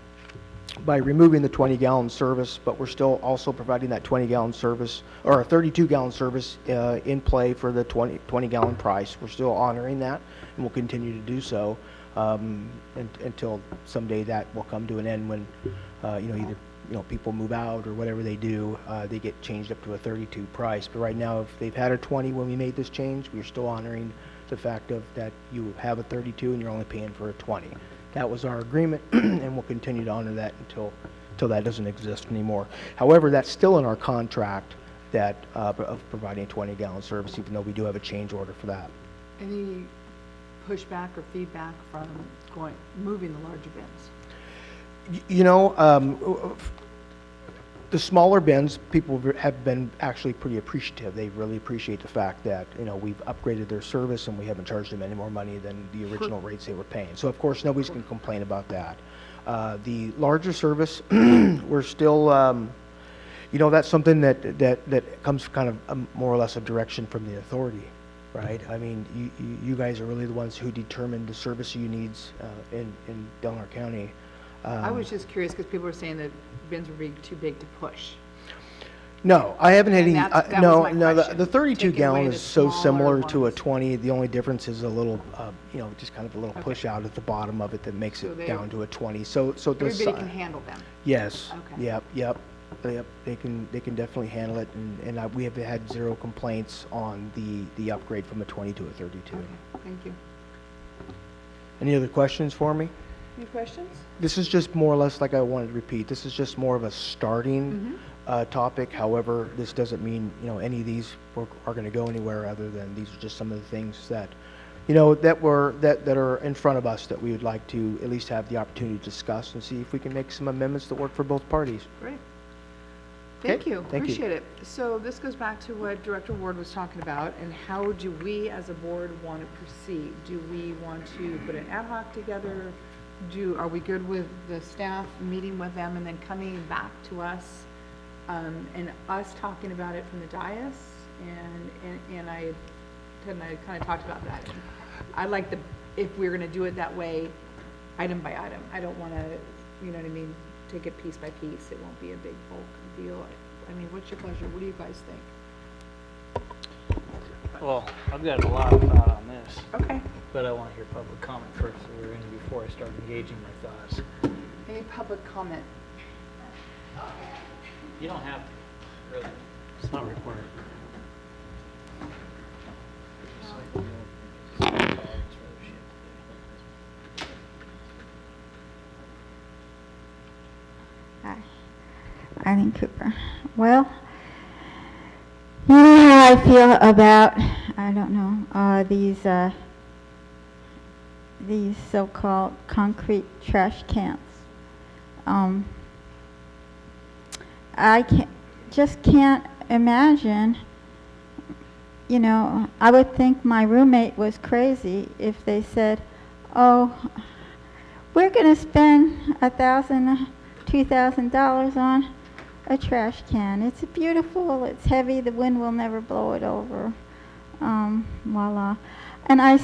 [SPEAKER 8] by removing the 20-gallon service, but we're still also providing that 20-gallon service, or a 32-gallon service in play for the 20-gallon price. We're still honoring that, and we'll continue to do so until someday that will come to an end when, you know, either, you know, people move out or whatever they do, they get changed up to a 32 price. But right now, if they've had a 20 when we made this change, we're still honoring the fact of that you have a 32 and you're only paying for a 20. That was our agreement, and we'll continue to honor that until that doesn't exist anymore. However, that's still in our contract that, of providing a 20-gallon service, even though we do have a change order for that.
[SPEAKER 1] Any pushback or feedback from moving the larger bins?
[SPEAKER 8] You know, the smaller bins, people have been actually pretty appreciative. They really appreciate the fact that, you know, we've upgraded their service and we haven't charged them any more money than the original rates they were paying. So of course, nobody's going to complain about that. The larger service, we're still, you know, that's something that comes kind of more or less a direction from the authority, right? I mean, you guys are really the ones who determine the service you needs in Delaware County.
[SPEAKER 1] I was just curious because people were saying that bins were being too big to push.
[SPEAKER 8] No, I haven't had
[SPEAKER 1] And
[SPEAKER 8] any,
[SPEAKER 1] that
[SPEAKER 8] no,
[SPEAKER 1] was my
[SPEAKER 8] no,
[SPEAKER 1] question.
[SPEAKER 8] the 32
[SPEAKER 1] Taking away
[SPEAKER 8] gallon
[SPEAKER 1] the
[SPEAKER 8] is so
[SPEAKER 1] smaller
[SPEAKER 8] similar to a
[SPEAKER 1] ones.
[SPEAKER 8] 20. The only difference is a little, you know, just kind of a little
[SPEAKER 1] Okay.
[SPEAKER 8] push out at the bottom of it that makes
[SPEAKER 1] So
[SPEAKER 8] it
[SPEAKER 1] they-
[SPEAKER 8] down to a 20. So the
[SPEAKER 1] Everybody
[SPEAKER 8] si-
[SPEAKER 1] can handle them.
[SPEAKER 8] Yes.
[SPEAKER 1] Okay.
[SPEAKER 8] Yep. They can definitely handle it, and we have had zero complaints on the upgrade from a 20 to a 32.
[SPEAKER 1] Okay, thank you.
[SPEAKER 8] Any other questions for me?
[SPEAKER 1] Any questions?
[SPEAKER 8] This is just more or less like I wanted to repeat. This is just more of a starting topic. However, this doesn't mean, you know, any of these are going to go anywhere other than these are just some of the things that, you know, that are in front of us that we would like to at least have the opportunity to discuss and see if we can make some amendments that work for both parties.
[SPEAKER 1] Great. Thank
[SPEAKER 8] Okay,
[SPEAKER 1] you,
[SPEAKER 8] thank you.
[SPEAKER 1] appreciate it. So this goes back to what Director Ward was talking about, and how do we as a board want to proceed? Do we want to put an ad hoc together? Are we good with the staff meeting with them and then coming back to us, and us talking about it from the dais? And Ted and I kind of talked about that. I like if we're going to do it that way, item by item. I don't want to, you know what I mean, take it piece by piece. It won't be a big bulk deal. I mean, what's your pleasure? What do you guys think?
[SPEAKER 3] Well, I've got a lot of thought on this,
[SPEAKER 1] Okay.
[SPEAKER 3] but I want to hear public comment first, so we're in before I start engaging my thoughts.
[SPEAKER 1] Any public comment?
[SPEAKER 3] You don't have to, really. It's not required.
[SPEAKER 4] Hi, Eileen Cooper. Well, you know how I feel about, I don't know, these so-called concrete trash cans. Just can't imagine, you know, I would think my roommate was crazy if they said, oh, we're going to spend $1,000, $2,000 on a trash can. It's beautiful, it's heavy, the wind will never blow it over. Voila. And I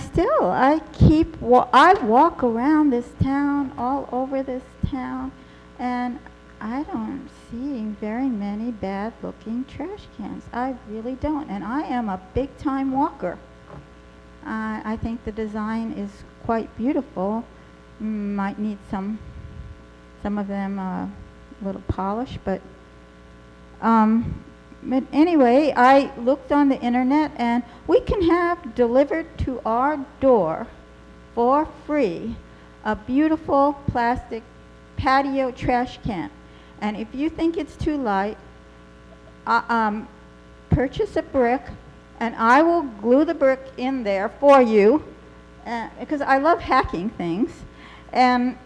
[SPEAKER 4] walk around this town, all over this town, and I don't see very many bad looking trash cans. I really don't. And I am a big time walker. I think the design is quite beautiful. Might need some of them a little polish, but anyway, I looked on the internet and we can have delivered to our door for free a beautiful plastic patio trash can. And if you think it's too light, purchase a brick and I will glue the brick in there for you because I love hacking things. And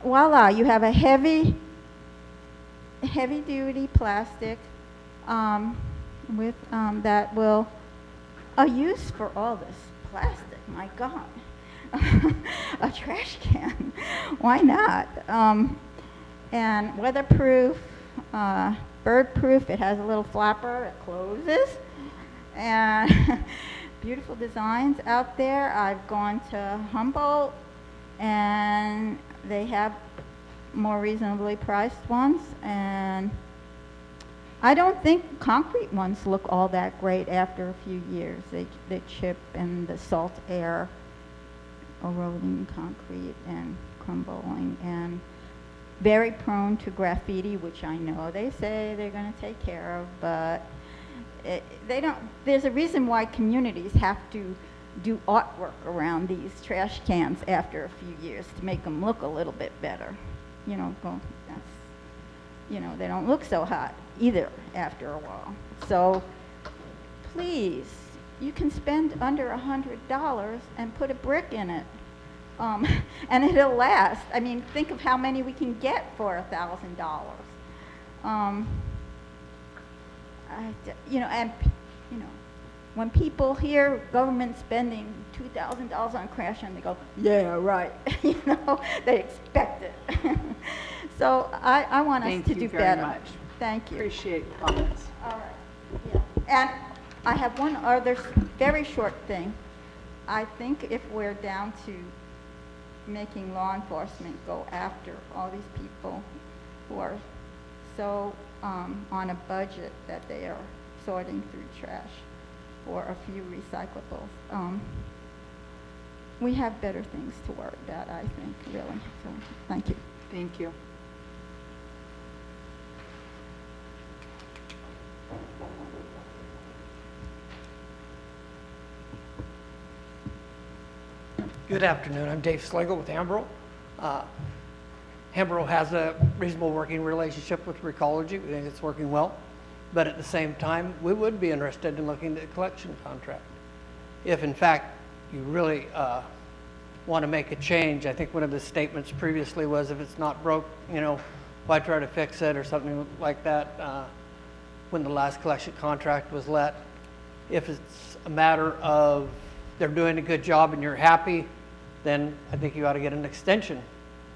[SPEAKER 4] voila, you have a heavy duty plastic with that will a use for all this plastic. My God, a trash can. Why not? And weatherproof, bird-proof. It has a little flapper. It closes. And beautiful designs out there. I've gone to Humboldt, and they have more reasonably priced ones. And I don't think concrete ones look all that great after a few years. They chip and the salt air eroding concrete and crumbling and very prone to graffiti, which I know they say they're going to take care of, but they don't. There's a reason why communities have to do artwork around these trash cans after a few years to make them look a little bit better. You know, they don't look so hot either after a while. So please, you can spend under $100 and put a brick in it. And it'll last. I mean, think of how many we can get for $1,000. When people hear government spending $2,000 on crash and they go, yeah, right, they expect it. So I want us to do better.
[SPEAKER 1] Thank you very much.
[SPEAKER 4] Thank you.
[SPEAKER 1] Appreciate your comments.
[SPEAKER 4] All right, yeah. And I have one other very short thing. I think if we're down to making law enforcement go after all these people who are so on a budget that they are sorting through trash for a few recyclables, we have better things to worry about, I think, really. So, thank you.
[SPEAKER 1] Thank you.
[SPEAKER 9] Good afternoon. I'm Dave Slagle with Hambro. Hambro has a reasonable working relationship with Recology. We think it's working well. But at the same time, we would be interested in looking at a collection contract. If, in fact, you really want to make a change, I think one of the statements previously was if it's not broke, why try to fix it or something like that when the last collection contract was let. If it's a matter of they're doing a good job and you're happy, then I think you ought to get an extension.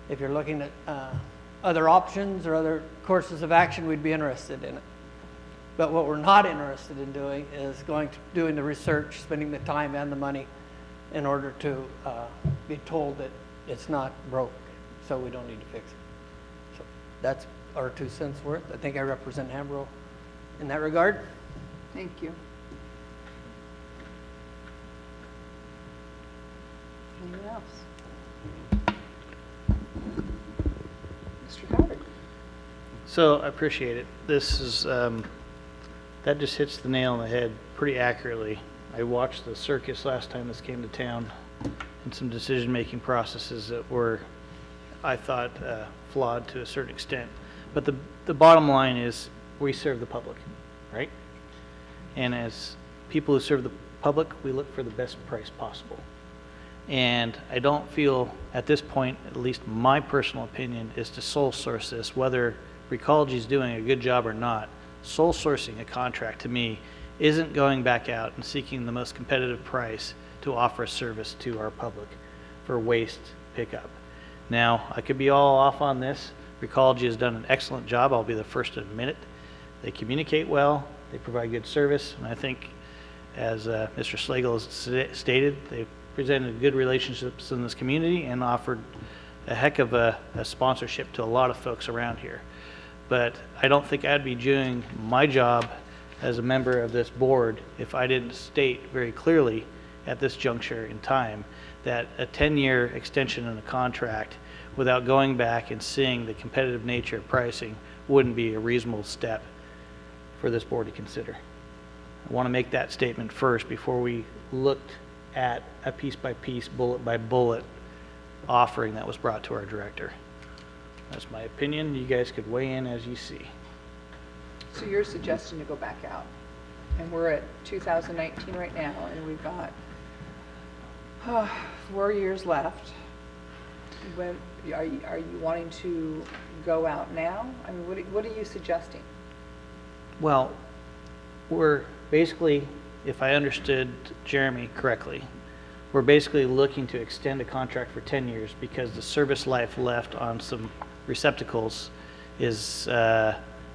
[SPEAKER 9] If you're looking at other options or other courses of action, we'd be interested in it. But what we're not interested in doing is doing the research, spending the time and the money in order to be told that it's not broke, so we don't need to fix it. So that's our 2 cents worth. I think I represent Hambro in that regard.
[SPEAKER 1] Thank you. Anyone else? Mr. Howard.
[SPEAKER 3] So I appreciate it. This is, that just hits the nail on the head pretty accurately. I watched the circus last time this came to town and some decision-making processes that were, I thought, flawed to a certain extent. But the bottom line is we serve the public, right? And as people who serve the public, we look for the best price possible. And I don't feel at this point, at least my personal opinion, is to sole source this, whether Recology is doing a good job or not. Sole sourcing a contract to me isn't going back out and seeking the most competitive price to offer a service to our public for waste pickup. Now, I could be all off on this. Recology has done an excellent job. I'll be the first to admit it. They communicate well. They provide good service. And I think, as Mr. Slagle has stated, they've presented good relationships in this community and offered a heck of a sponsorship to a lot of folks around here. But I don't think I'd be doing my job as a member of this board if I didn't state very clearly at this juncture in time that a 10-year extension in a contract without going back and seeing the competitive nature of pricing wouldn't be a reasonable step for this board to consider. I want to make that statement first before we looked at a piece-by-piece, bullet-by-bullet offering that was brought to our director. That's my opinion. You guys could weigh in as you see.
[SPEAKER 1] So you're suggesting to go back out, and we're at 2019 right now, and we've got 4 years left. When are you wanting to go out now? I mean, what are you suggesting?
[SPEAKER 3] Well, we're basically, if I understood Jeremy correctly, we're basically looking to extend a contract for 10 years because the service life left on some receptacles is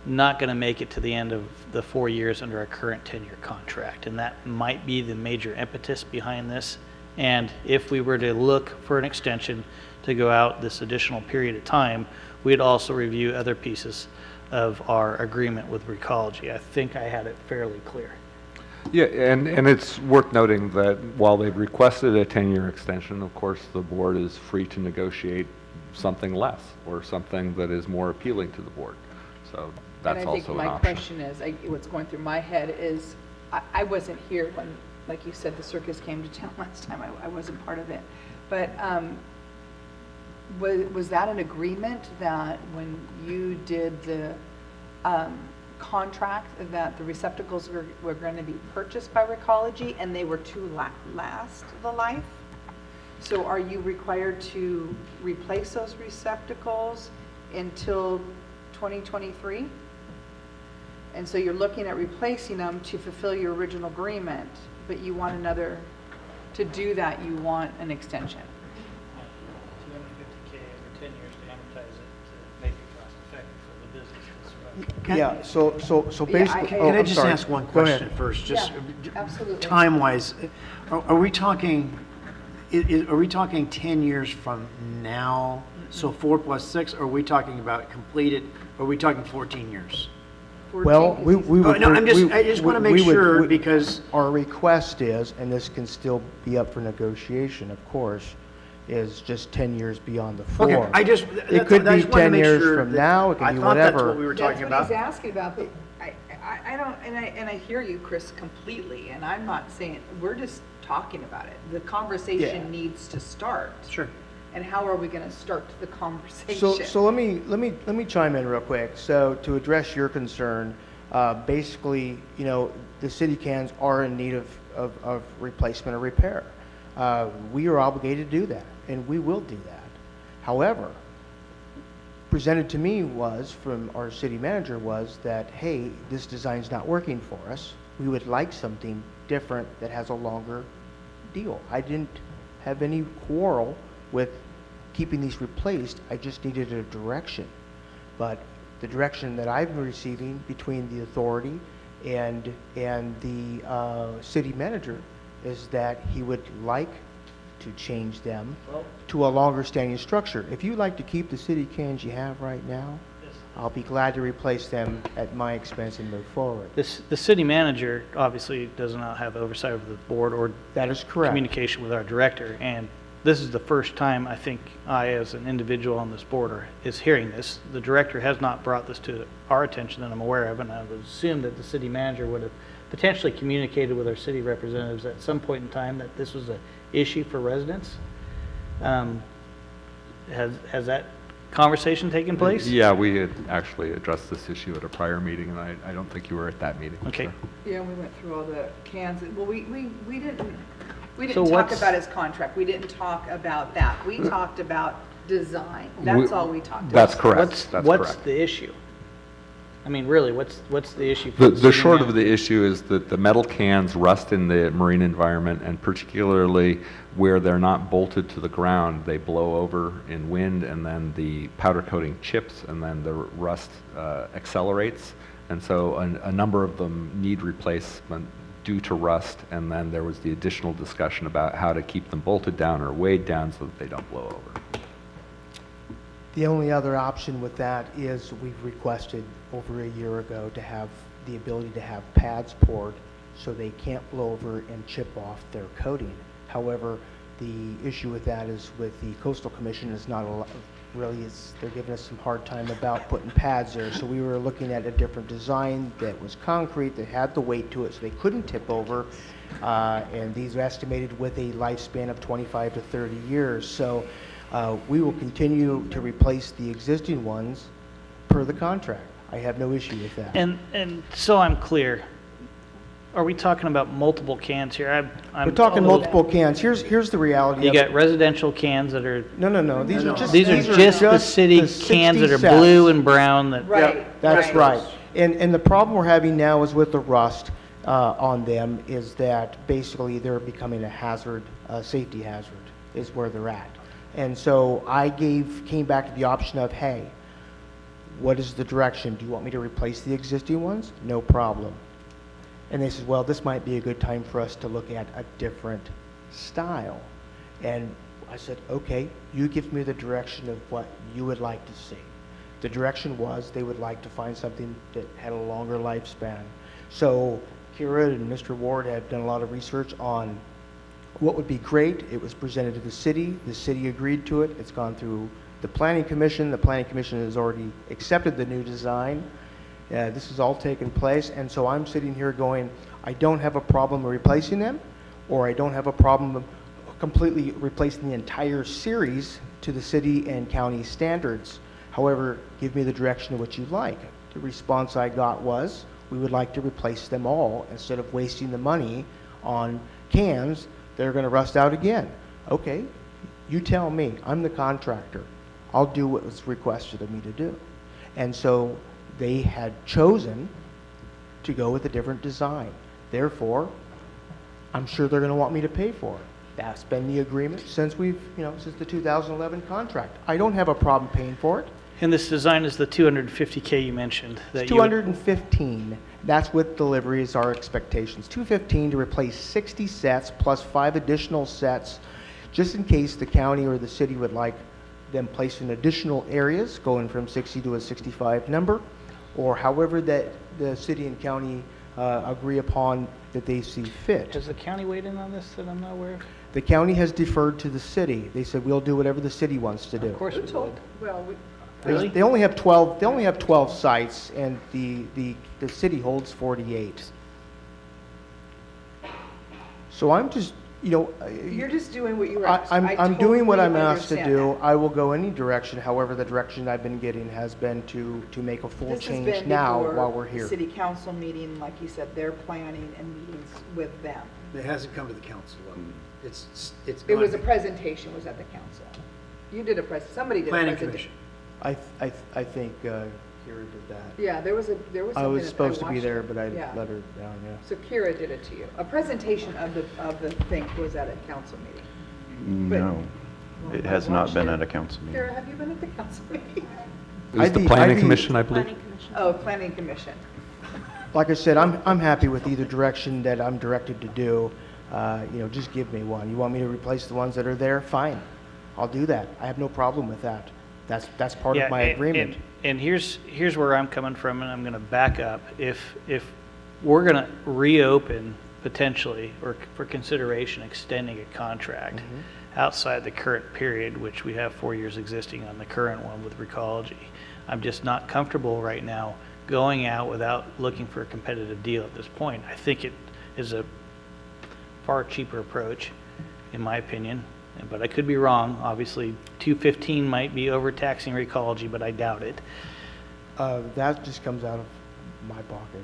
[SPEAKER 3] not going to make it to the end of the 4 years under our current 10-year contract. And that might be the major impetus behind this. And if we were to look for an extension to go out this additional period of time, we'd also review other pieces of our agreement with Recology. I think I had it fairly clear.
[SPEAKER 7] Yeah, and it's worth noting that while they've requested a 10-year extension, of course, the board is free to negotiate something less or something that is more appealing to the board. So that's also an option.
[SPEAKER 1] And I think my question is, what's going through my head is, I wasn't here when, like you said, the circus came to town last time. I wasn't part of it. But Was that an agreement that when you did the contract, that the receptacles were going to be purchased by Recology and they were to last the life? So are you required to replace those receptacles until 2023? And so you're looking at replacing them to fulfill your original agreement, but you want another, to do that, you want an extension.
[SPEAKER 3] $250K over 10 years to amortize it to make it cost effective for the business.
[SPEAKER 8] Yeah, so
[SPEAKER 1] Yeah,
[SPEAKER 8] basically.
[SPEAKER 1] can
[SPEAKER 8] oh,
[SPEAKER 10] Can I
[SPEAKER 8] I'm
[SPEAKER 10] just
[SPEAKER 8] sorry.
[SPEAKER 10] ask one
[SPEAKER 8] Go ahead.
[SPEAKER 10] question first? Just
[SPEAKER 1] Yeah, absolutely.
[SPEAKER 10] time-wise, are we talking, are we talking 10 years from now? So 4 plus 6, or are we talking about completed, or are we talking 14 years?
[SPEAKER 8] Well, we would.
[SPEAKER 10] No, I
[SPEAKER 8] we-
[SPEAKER 10] just want to make
[SPEAKER 8] we would-
[SPEAKER 10] sure
[SPEAKER 8] we-
[SPEAKER 10] because,
[SPEAKER 8] Our request is, and this can still be up for negotiation, of course, is just 10 years beyond the four.
[SPEAKER 10] okay, I just
[SPEAKER 8] could
[SPEAKER 10] I
[SPEAKER 8] be
[SPEAKER 10] just wanted to
[SPEAKER 8] 10
[SPEAKER 10] make
[SPEAKER 8] years
[SPEAKER 10] sure
[SPEAKER 8] from
[SPEAKER 10] that-
[SPEAKER 8] now, it could
[SPEAKER 10] I
[SPEAKER 8] be
[SPEAKER 10] thought that's
[SPEAKER 8] whatever.
[SPEAKER 10] what we were talking
[SPEAKER 1] That's what he's
[SPEAKER 10] about.
[SPEAKER 1] asking about, but I don't, and I hear you, Chris, completely, and I'm not saying, we're just talking about it. The
[SPEAKER 8] Yeah.
[SPEAKER 1] conversation needs to start.
[SPEAKER 10] Sure.
[SPEAKER 1] And how are we gonna start the conversation?
[SPEAKER 8] So let me chime in real quick. So to address your concern, basically, you know, the city cans are in need of replacement or repair. We are obligated to do that, and we will do that. However, presented to me was, from our city manager, was that, hey, this design's not working for us. We would like something different that has a longer deal. I didn't have any quarrel with keeping these replaced. I just needed a direction. But the direction that I've been receiving between the authority and the city manager is that he would like to change them to a longer standing structure. If you'd like to keep the city cans you have right now, I'll be glad to replace them at my expense and move forward.
[SPEAKER 3] The city manager obviously does not have oversight of the board or
[SPEAKER 8] That is correct.
[SPEAKER 3] communication with our director, and this is the first time I think I, as an individual on this board, is hearing this. The director has not brought this to our attention that I'm aware of, and I would assume that the city manager would have potentially communicated with our city representatives at some point in time that this was an issue for residents. Has that conversation taken place?
[SPEAKER 7] Yeah, we had actually addressed this issue at a prior meeting, and I don't think you were at that meeting.
[SPEAKER 3] Okay.
[SPEAKER 7] so.
[SPEAKER 1] Yeah, we went through all the cans, well, we didn't
[SPEAKER 3] So
[SPEAKER 1] talk
[SPEAKER 3] what's-
[SPEAKER 1] about his contract, we didn't talk about that. We talked about design, that's all we talked about.
[SPEAKER 7] That's correct. That's
[SPEAKER 3] What's
[SPEAKER 7] correct.
[SPEAKER 3] the issue? I mean, really, what's the issue? for
[SPEAKER 7] The
[SPEAKER 3] city
[SPEAKER 7] short of
[SPEAKER 3] manager?
[SPEAKER 7] the issue is that the metal cans rust in the marine environment, and particularly where they're not bolted to the ground, they blow over in wind, and then the powder coating chips, and then the rust accelerates. And so a number of them need replacement due to rust, and then there was the additional discussion about how to keep them bolted down or weighed down so that they don't blow over.
[SPEAKER 8] The only other option with that is we've requested over a year ago to have the ability to have pads poured so they can't blow over and chip off their coating. However, the issue with that is with the Coastal Commission is not really, they're giving us some hard time about putting pads there. So we were looking at a different design that was concrete, that had the weight to it, so they couldn't tip over. And these are estimated with a lifespan of 25 to 30 years. So we will continue to replace the existing ones per the contract. I have no issue with that.
[SPEAKER 3] And so I'm clear, are we talking about multiple cans here? I'm
[SPEAKER 8] We're talking
[SPEAKER 3] a little-
[SPEAKER 8] multiple cans. Here's the reality
[SPEAKER 3] You
[SPEAKER 8] of
[SPEAKER 3] got
[SPEAKER 8] it.
[SPEAKER 3] residential cans that are,
[SPEAKER 8] No. These are just
[SPEAKER 3] these are just the city
[SPEAKER 8] the
[SPEAKER 3] cans that
[SPEAKER 8] 60
[SPEAKER 3] are blue
[SPEAKER 8] sets.
[SPEAKER 3] and brown that.
[SPEAKER 1] Right,
[SPEAKER 8] That's right. And the problem we're having now is with the rust on them is that basically they're becoming a hazard, a safety hazard is where they're at. And so came back to the option of, hey, what is the direction? Do you want me to replace the existing ones? No problem. And they said, well, this might be a good time for us to look at a different style. And I said, okay, you give me the direction of what you would like to see. The direction was they would like to find something that had a longer lifespan. So Kira and Mr. Ward have done a lot of research on what would be great. It was presented to the city. The city agreed to it. It's gone through the Planning Commission. The Planning Commission has already accepted the new design. This has all taken place, and so I'm sitting here going, I don't have a problem replacing them, or I don't have a problem completely replacing the entire series to the city and county standards. However, give me the direction of what you'd like. The response I got was, we would like to replace them all instead of wasting the money on cans that are going to rust out again. Okay, you tell me. I'm the contractor. I'll do what was requested of me to do. And so they had chosen to go with a different design. Therefore, I'm sure they're going to want me to pay for it. That's been the agreement since since the 2011 contract. I don't have a problem paying for it.
[SPEAKER 3] And this design is the 250K you mentioned. That
[SPEAKER 8] It's
[SPEAKER 3] you would-
[SPEAKER 8] 215. That's with deliveries, our expectations. 215 to replace 60 sets plus 5 additional sets, just in case the county or the city would like them placed in additional areas, going from 60 to a 65 number, or however that the city and county agree upon that they see fit.
[SPEAKER 3] Has the county weighed in on this that I'm not aware of?
[SPEAKER 8] The county has deferred to the city. They said, we'll do whatever the city wants to do.
[SPEAKER 3] Of course we would.
[SPEAKER 1] Well,
[SPEAKER 3] Really?
[SPEAKER 8] They only have 12, they only have 12 sites, and the city holds 48. So I'm just,
[SPEAKER 1] you're just doing what you were
[SPEAKER 8] I-
[SPEAKER 1] asked.
[SPEAKER 8] I'm doing what I'm asked to
[SPEAKER 1] totally
[SPEAKER 8] do.
[SPEAKER 1] understand
[SPEAKER 8] I will go any direction. However, the direction I've been getting has been to make a
[SPEAKER 1] that.
[SPEAKER 8] full
[SPEAKER 1] This has
[SPEAKER 8] change
[SPEAKER 1] been
[SPEAKER 8] now
[SPEAKER 1] before
[SPEAKER 8] while we're
[SPEAKER 1] the
[SPEAKER 8] here.
[SPEAKER 1] City council meeting, like you said, they're planning and meetings with them.
[SPEAKER 10] It hasn't come to the council level. It's
[SPEAKER 1] It was a
[SPEAKER 10] gone-
[SPEAKER 1] presentation, was at the council. You did somebody did a
[SPEAKER 10] Planning
[SPEAKER 1] presentation.
[SPEAKER 10] commission.
[SPEAKER 8] I think Kira did that.
[SPEAKER 1] Yeah, there was something.
[SPEAKER 8] I was
[SPEAKER 1] that
[SPEAKER 8] supposed to be
[SPEAKER 1] watched
[SPEAKER 8] there,
[SPEAKER 1] it.
[SPEAKER 8] but I
[SPEAKER 1] Yeah.
[SPEAKER 8] let her down, yeah.
[SPEAKER 1] So Kira did it to you. A presentation of the thing was at a council meeting.
[SPEAKER 5] No,
[SPEAKER 1] Well,
[SPEAKER 5] it
[SPEAKER 1] I
[SPEAKER 5] has not
[SPEAKER 1] watched
[SPEAKER 5] been
[SPEAKER 1] it.
[SPEAKER 5] at a council meeting.
[SPEAKER 1] Kira, have you been at the council meeting?
[SPEAKER 7] It was
[SPEAKER 8] I'd
[SPEAKER 7] the
[SPEAKER 8] be-
[SPEAKER 7] planning
[SPEAKER 8] I'd be-
[SPEAKER 7] commission, I believe.
[SPEAKER 2] Planning Commission.
[SPEAKER 1] Oh, planning commission.
[SPEAKER 8] Like I said, I'm happy with either direction that I'm directed to do. Just give me one. You want me to replace the ones that are there? Fine. I'll do that. I have no problem with that. That's part
[SPEAKER 3] Yeah,
[SPEAKER 8] of my agreement.
[SPEAKER 3] And here's where I'm coming from, and I'm going to back up. If we're going to reopen potentially, or for consideration, extending a contract
[SPEAKER 8] Mm-hmm.
[SPEAKER 3] outside the current period, which we have 4 years existing on the current one with Recology, I'm just not comfortable right now going out without looking for a competitive deal at this point. I think it is a far cheaper approach, in my opinion, but I could be wrong. Obviously, 215 might be overtaxing Recology, but I doubt it.
[SPEAKER 8] That just comes out of my pocket.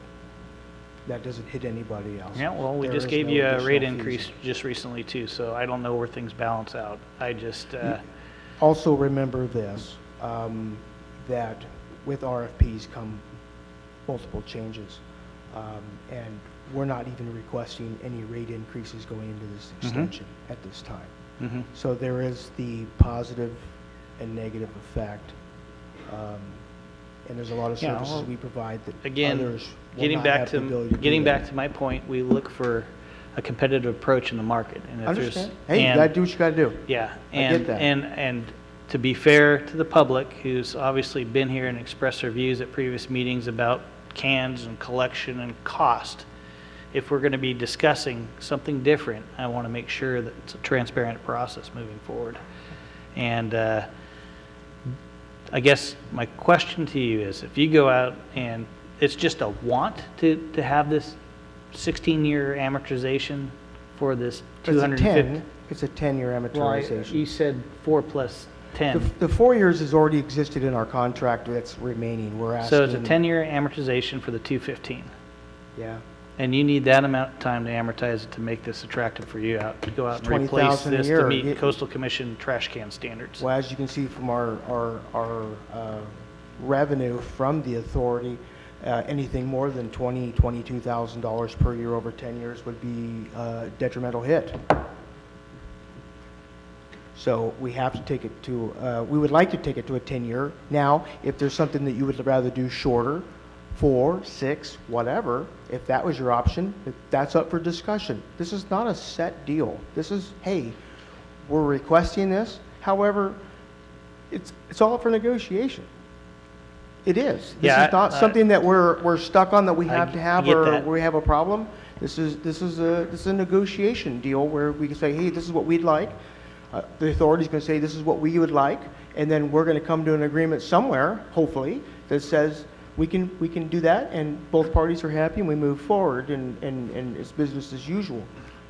[SPEAKER 8] That doesn't hit anybody else.
[SPEAKER 3] Yeah, well, we
[SPEAKER 8] There
[SPEAKER 3] just
[SPEAKER 8] is
[SPEAKER 3] gave
[SPEAKER 8] no
[SPEAKER 3] you a
[SPEAKER 8] additional
[SPEAKER 3] rate
[SPEAKER 8] fees.
[SPEAKER 3] increase just recently too, so I don't know where things balance out. I just,
[SPEAKER 8] Also remember this, that with RFPs come multiple changes. And we're not even requesting any rate increases going into this extension at this time.
[SPEAKER 3] mhm.
[SPEAKER 8] So there is the positive and negative effect. And there's a lot of
[SPEAKER 3] Yeah,
[SPEAKER 8] services
[SPEAKER 3] well,
[SPEAKER 8] we provide that
[SPEAKER 3] Again,
[SPEAKER 8] others will
[SPEAKER 3] getting
[SPEAKER 8] not
[SPEAKER 3] back
[SPEAKER 8] have the
[SPEAKER 3] to,
[SPEAKER 8] ability to do
[SPEAKER 3] getting
[SPEAKER 8] that.
[SPEAKER 3] back to my point, we look for a competitive approach in the market. And if there's-
[SPEAKER 8] Understand? Hey, you
[SPEAKER 3] and-
[SPEAKER 8] gotta do what you gotta do.
[SPEAKER 3] Yeah,
[SPEAKER 8] I get
[SPEAKER 3] and,
[SPEAKER 8] that.
[SPEAKER 3] and to be fair to the public, who's obviously been here and expressed their views at previous meetings about cans and collection and cost, if we're gonna be discussing something different, I wanna make sure that it's a transparent process moving forward. And, I guess my question to you is, if you go out and it's just a want to have this 16-year amortization for this
[SPEAKER 8] It's a
[SPEAKER 3] 250?
[SPEAKER 8] it's a 10-year
[SPEAKER 3] Well,
[SPEAKER 8] amortization.
[SPEAKER 3] you said 4 plus 10.
[SPEAKER 8] The 4 years has already existed in our contract that's remaining. We're asking.
[SPEAKER 3] So it's a 10-year amortization for the 215.
[SPEAKER 8] Yeah.
[SPEAKER 3] And you need that amount of time to amortize it to make this attractive for you to go out
[SPEAKER 8] It's
[SPEAKER 3] and replace
[SPEAKER 8] $20,000 a
[SPEAKER 3] this to
[SPEAKER 8] year.
[SPEAKER 3] meet
[SPEAKER 8] It-
[SPEAKER 3] Coastal Commission trash can standards.
[SPEAKER 8] Well, as you can see from our revenue from the authority, anything more than $22,000 per year over 10 years would be a detrimental hit. So we have to take it to, we would like to take it to a 10-year. Now, if there's something that you would rather do shorter, 4, 6, whatever, if that was your option, that's up for discussion. This is not a set deal. This is, hey, we're requesting this. However, it's all up for negotiation. It is. This
[SPEAKER 3] Yeah,
[SPEAKER 8] is not something that we're stuck on that we have to have
[SPEAKER 3] get
[SPEAKER 8] or
[SPEAKER 3] that.
[SPEAKER 8] we have a problem. This is a negotiation deal where we can say, hey, this is what we'd like. The authority's going to say, this is what we would like, and then we're going to come to an agreement somewhere, hopefully, that says we can do that, and both parties are happy, and we move forward, and it's business as usual.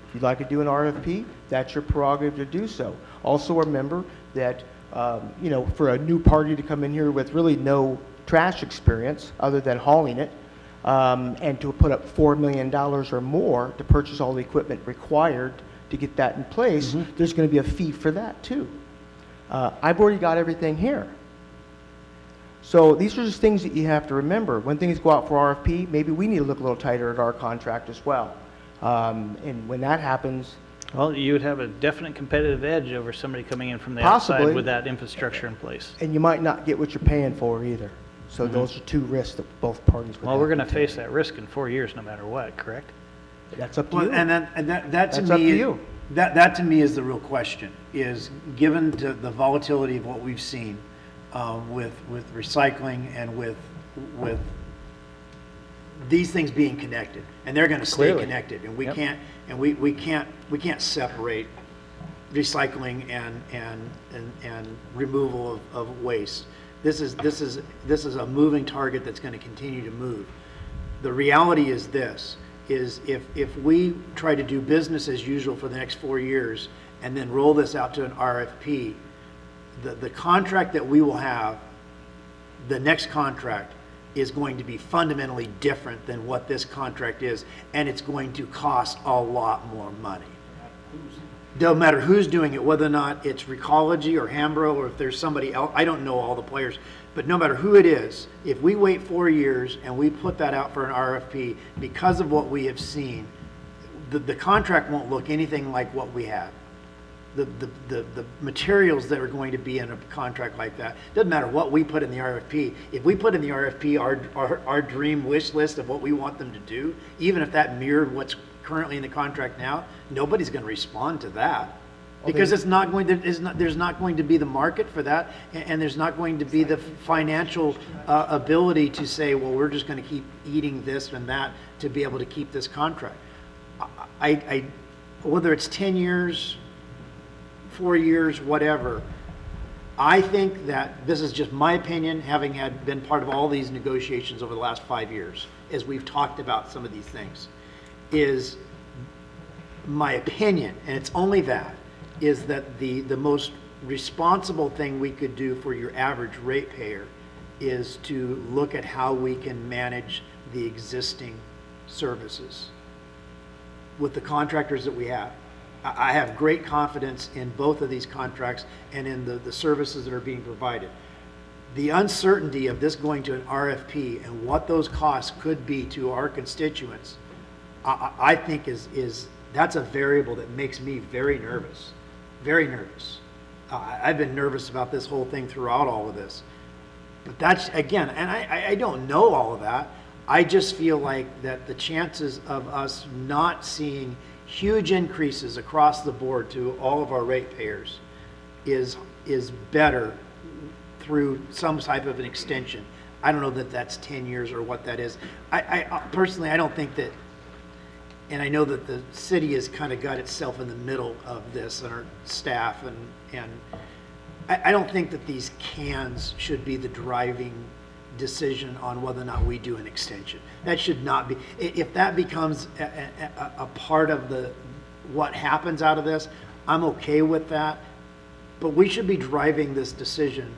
[SPEAKER 8] If you'd like to do an RFP, that's your prerogative to do so. Also remember that, for a new party to come in here with really no trash experience other than hauling it, and to put up $4 million or more to purchase all the equipment required to get that in place, there's going to be a fee for that too. I've already got everything here. So these are just things that you have to remember. When things go out for RFP, maybe we need to look a little tighter at our contract as well. And when that happens,
[SPEAKER 3] Well, you would have a definite competitive edge over somebody coming in from the
[SPEAKER 8] Possibly.
[SPEAKER 3] outside with that infrastructure in place.
[SPEAKER 8] and you might not get what you're paying for either. So those are two risks that both parties would
[SPEAKER 3] Well, we're
[SPEAKER 8] have
[SPEAKER 3] going to
[SPEAKER 8] to take.
[SPEAKER 3] face that risk in 4 years, no matter what, correct?
[SPEAKER 8] That's up to
[SPEAKER 10] Well,
[SPEAKER 8] you.
[SPEAKER 10] and that to
[SPEAKER 8] That's up
[SPEAKER 10] me,
[SPEAKER 8] to you.
[SPEAKER 10] that to me is the real question, is given to the volatility of what we've seen with recycling and with these things being connected, and they're going to stay
[SPEAKER 3] Clearly.
[SPEAKER 10] connected, and we
[SPEAKER 3] Yep.
[SPEAKER 10] can't, and we can't separate recycling and removal of waste. This is a moving target that's going to continue to move. The reality is this, is if we try to do business as usual for the next 4 years and then roll this out to an RFP, the contract that we will have, the next contract, is going to be fundamentally different than what this contract is, and it's going to cost a lot more money. No matter who's doing it, whether or not it's Recology or Hambro or if there's somebody else, I don't know all the players, but no matter who it is, if we wait 4 years and we put that out for an RFP, because of what we have seen, the contract won't look anything like what we have. The materials that are going to be in a contract like that, doesn't matter what we put in the RFP. If we put in the RFP our dream wish list of what we want them to do, even if that mirrored what's currently in the contract now, nobody's going to respond to that. Because there's not going to be the market for that, and there's not going to be the financial ability to say, well, we're just going to keep eating this and that to be able to keep this contract. Whether it's 10 years, 4 years, whatever, I think that, this is just my opinion, having been part of all these negotiations over the last 5 years, as we've talked about some of these things, is my opinion, and it's only that, is that the most responsible thing we could do for your average ratepayer is to look at how we can manage the existing services with the contractors that we have. I have great confidence in both of these contracts and in the services that are being provided. The uncertainty of this going to an RFP and what those costs could be to our constituents, I think that's a variable that makes me very nervous, very nervous. I've been nervous about this whole thing throughout all of this. But that's, again, and I don't know all of that. I just feel like that the chances of us not seeing huge increases across the board to all of our ratepayers is better through some type of an extension. I don't know that that's 10 years or what that is. I personally, I don't think that, and I know that the city has kind of got itself in the middle of this, and our staff, and I don't think that these cans should be the driving decision on whether or not we do an extension. That should not be. If that becomes a part of what happens out of this, I'm okay with that. But we should be driving this decision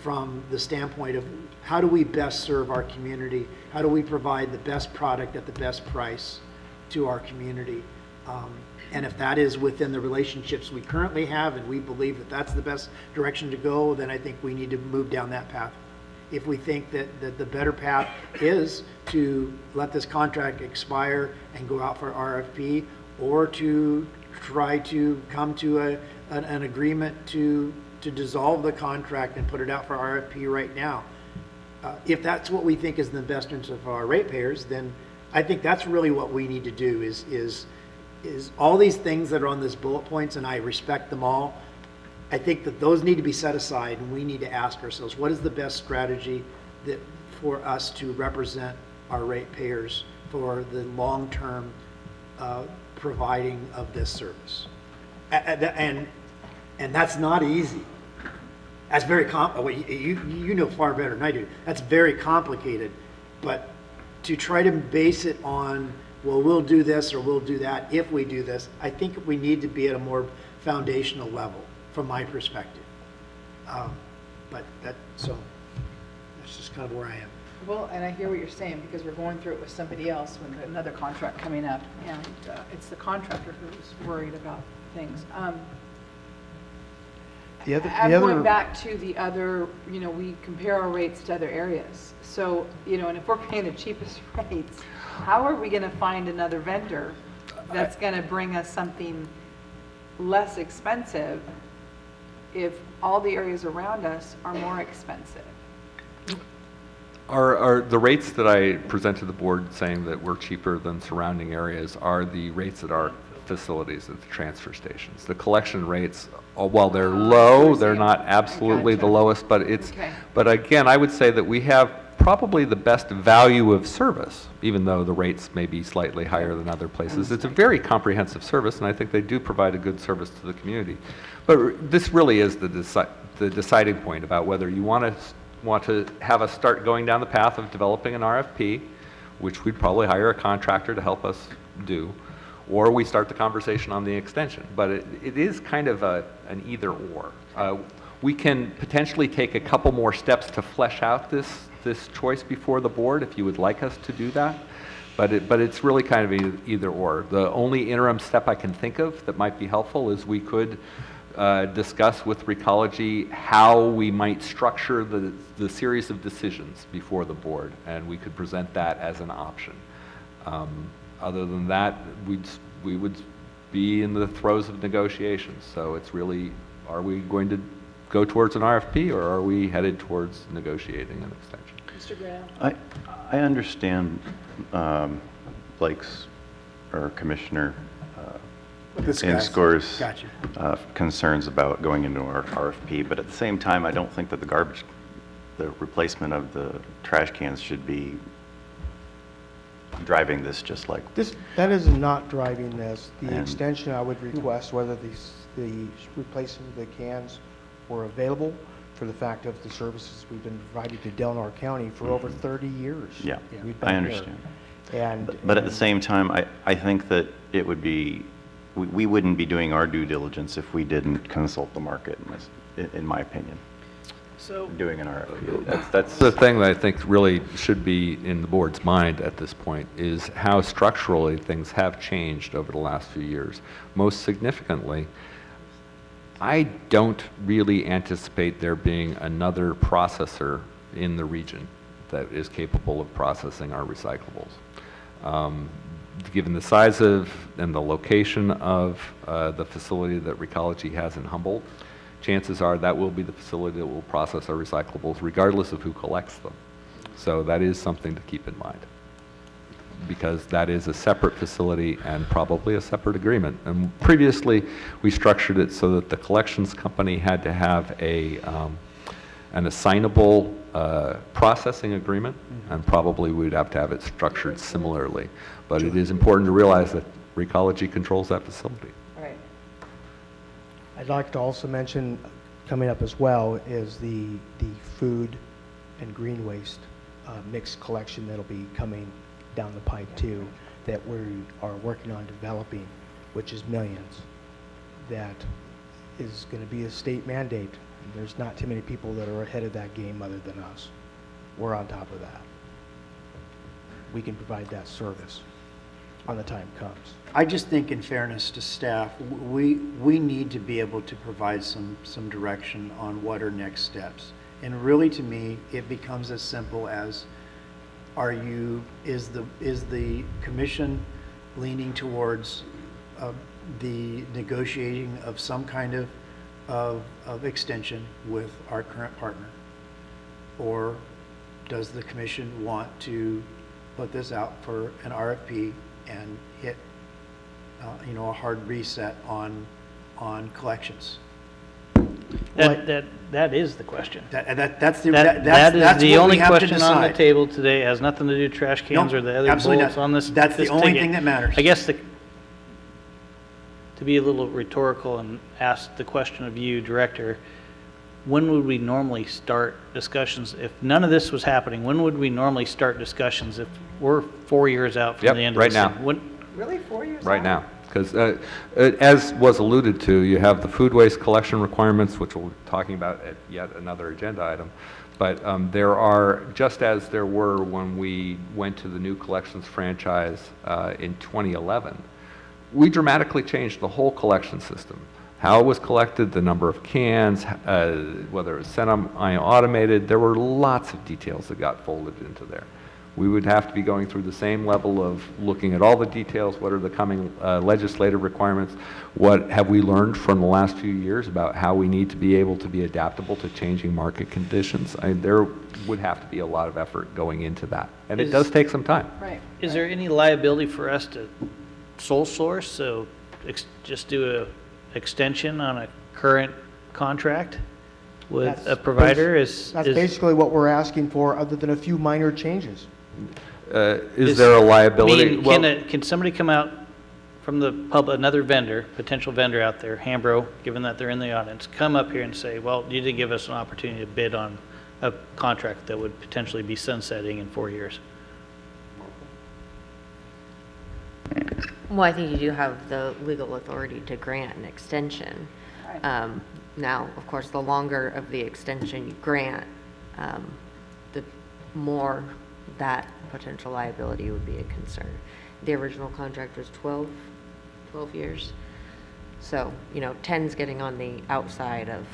[SPEAKER 10] from the standpoint of how do we best serve our community? How do we provide the best product at the best price to our community? And if that is within the relationships we currently have, and we believe that that's the best direction to go, then I think we need to move down that path. If we think that the better path is to let this contract expire and go out for RFP, or to try to come to an agreement to dissolve the contract and put it out for RFP right now. If that's what we think is in the best interest of our ratepayers, then I think that's really what we need to do is all these things that are on this bullet points, and I respect them all. I think that those need to be set aside, and we need to ask ourselves, what is the best strategy for us to represent our ratepayers for the long-term providing of this service? And that's not easy. That's very you know far better than I do. That's very complicated, but to try to base it on well, we'll do this or we'll do that if we do this. I think we need to be at a more foundational level, from my perspective. So that's just kind of where I am.
[SPEAKER 1] Well, and I hear what you're saying, because we're going through it with somebody else with another contract coming up, and it's the contractor who's worried about things. I'm going back to the other, we compare our rates to other areas. So, and if we're paying the cheapest rates, how are we going to find another vendor that's going to bring us something less expensive if all the areas around us are more expensive?
[SPEAKER 7] Are the rates that I present to the board saying that we're cheaper than surrounding areas are the rates at our facilities at the transfer stations? The collection rates, while they're low, they're not absolutely the lowest, but but again, I would say that we have probably the best value of service, even though the rates may be slightly higher than other places. It's a very comprehensive service, and I think they do provide a good service to the community. But this really is the deciding point about whether you want to have us start going down the path of developing an RFP, which we'd probably hire a contractor to help us do, or we start the conversation on the extension. But it is kind of an either or. We can potentially take a couple more steps to flesh out this choice before the board if you would like us to do that. But it's really kind of either or. The only interim step I can think of that might be helpful is we could discuss with Recology how we might structure the series of decisions before the board, and we could present that as an option. Other than that, we would be in the throes of negotiations. So it's really, are we going to go towards an RFP, or are we headed towards negotiating an extension?
[SPEAKER 1] Mr. Graham?
[SPEAKER 5] I understand Blake's, or Commissioner Inscore's concerns about going into our RFP, but at the same time, I don't think that the replacement of the trash cans should be driving this just like
[SPEAKER 8] this. That is not driving this. The extension I would request, whether the replacement of the cans were available, for the fact of the services we've been providing to Delaware County for over 30 years.
[SPEAKER 5] Yeah,
[SPEAKER 8] We've been
[SPEAKER 5] I understand.
[SPEAKER 8] Here.
[SPEAKER 5] But at the same time, I think that it would be, we wouldn't be doing our due diligence if we didn't consult the market, in my opinion.
[SPEAKER 3] So
[SPEAKER 5] doing an RFP. That's
[SPEAKER 7] the thing that I think really should be in the board's mind at this point, is how structurally things have changed over the last few years. Most significantly, I don't really anticipate there being another processor in the region that is capable of processing our recyclables. Given the size of and the location of the facility that Recology has in Humboldt, chances are that will be the facility that will process our recyclables regardless of who collects them. So that is something to keep in mind, because that is a separate facility and probably a separate agreement. And previously, we structured it so that the collections company had to have an assignable processing agreement, and probably we'd have to have it structured similarly. But it is important to realize that Recology controls that facility.
[SPEAKER 1] Right.
[SPEAKER 8] I'd like to also mention, coming up as well, is the food and green waste mixed collection that'll be coming down the pipe too, that we are working on developing, which is millions. That is going to be a state mandate. There's not too many people that are ahead of that game other than us. We're on top of that. We can provide that service when the time comes.
[SPEAKER 10] I just think, in fairness to staff, we need to be able to provide some direction on what are next steps. And really, to me, it becomes as simple as, is the commission leaning towards the negotiating of some kind of extension with our current partner? Or does the commission want to put this out for an RFP and hit a hard reset on collections?
[SPEAKER 3] That is the question.
[SPEAKER 10] That's the
[SPEAKER 3] That is the only question on the
[SPEAKER 10] decide.
[SPEAKER 3] table today. It has nothing to do with trash cans
[SPEAKER 10] Nope,
[SPEAKER 3] or the other
[SPEAKER 10] absolutely
[SPEAKER 3] bullets
[SPEAKER 10] not.
[SPEAKER 3] on this.
[SPEAKER 10] That's the
[SPEAKER 3] this
[SPEAKER 10] only
[SPEAKER 3] ticket.
[SPEAKER 10] thing that matters.
[SPEAKER 3] I guess to be a little rhetorical and ask the question of you, Director, when would we normally start discussions? If none of this was happening, when would we normally start discussions if we're 4 years out from
[SPEAKER 7] Yep,
[SPEAKER 3] the end of
[SPEAKER 7] right
[SPEAKER 3] this?
[SPEAKER 7] now.
[SPEAKER 1] Really, 4 years
[SPEAKER 7] Right
[SPEAKER 1] out?
[SPEAKER 7] now. Because as was alluded to, you have the food waste collection requirements, which we'll be talking about at yet another agenda item. But there are, just as there were when we went to the new collections franchise in 2011, we dramatically changed the whole collection system. How it was collected, the number of cans, whether it was semi-automated, there were lots of details that got folded into there. We would have to be going through the same level of looking at all the details, what are the coming legislative requirements, what have we learned from the last few years about how we need to be able to be adaptable to changing market conditions. There would have to be a lot of effort going into that, and it does take some time.
[SPEAKER 1] Right.
[SPEAKER 3] Is there any liability for us to sole source, so just do a extension on a current contract with a provider?
[SPEAKER 8] That's basically what we're asking for, other than a few minor changes.
[SPEAKER 7] Is there a liability?
[SPEAKER 3] Can somebody come out from the another vendor, potential vendor out there, Hambro, given that they're in the audience, come up here and say, well, you didn't give us an opportunity to bid on a contract that would potentially be sunsetting in 4 years?
[SPEAKER 11] Well, I think you do have the legal authority to grant an extension.
[SPEAKER 1] Right.
[SPEAKER 11] Now, of course, the longer of the extension you grant, the more that potential liability would be a concern. The original contract was 12 years. So, 10's getting on the outside of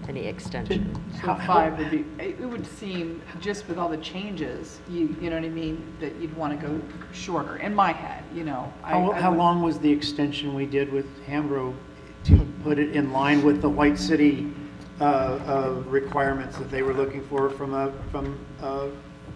[SPEAKER 11] any extension.
[SPEAKER 1] So 5 would be, it would seem, just with all the changes, you know what I mean, that you'd want to go shorter, in my head,
[SPEAKER 10] How long was the extension we did with Hambro to put it in line with the White City requirements that they were looking for from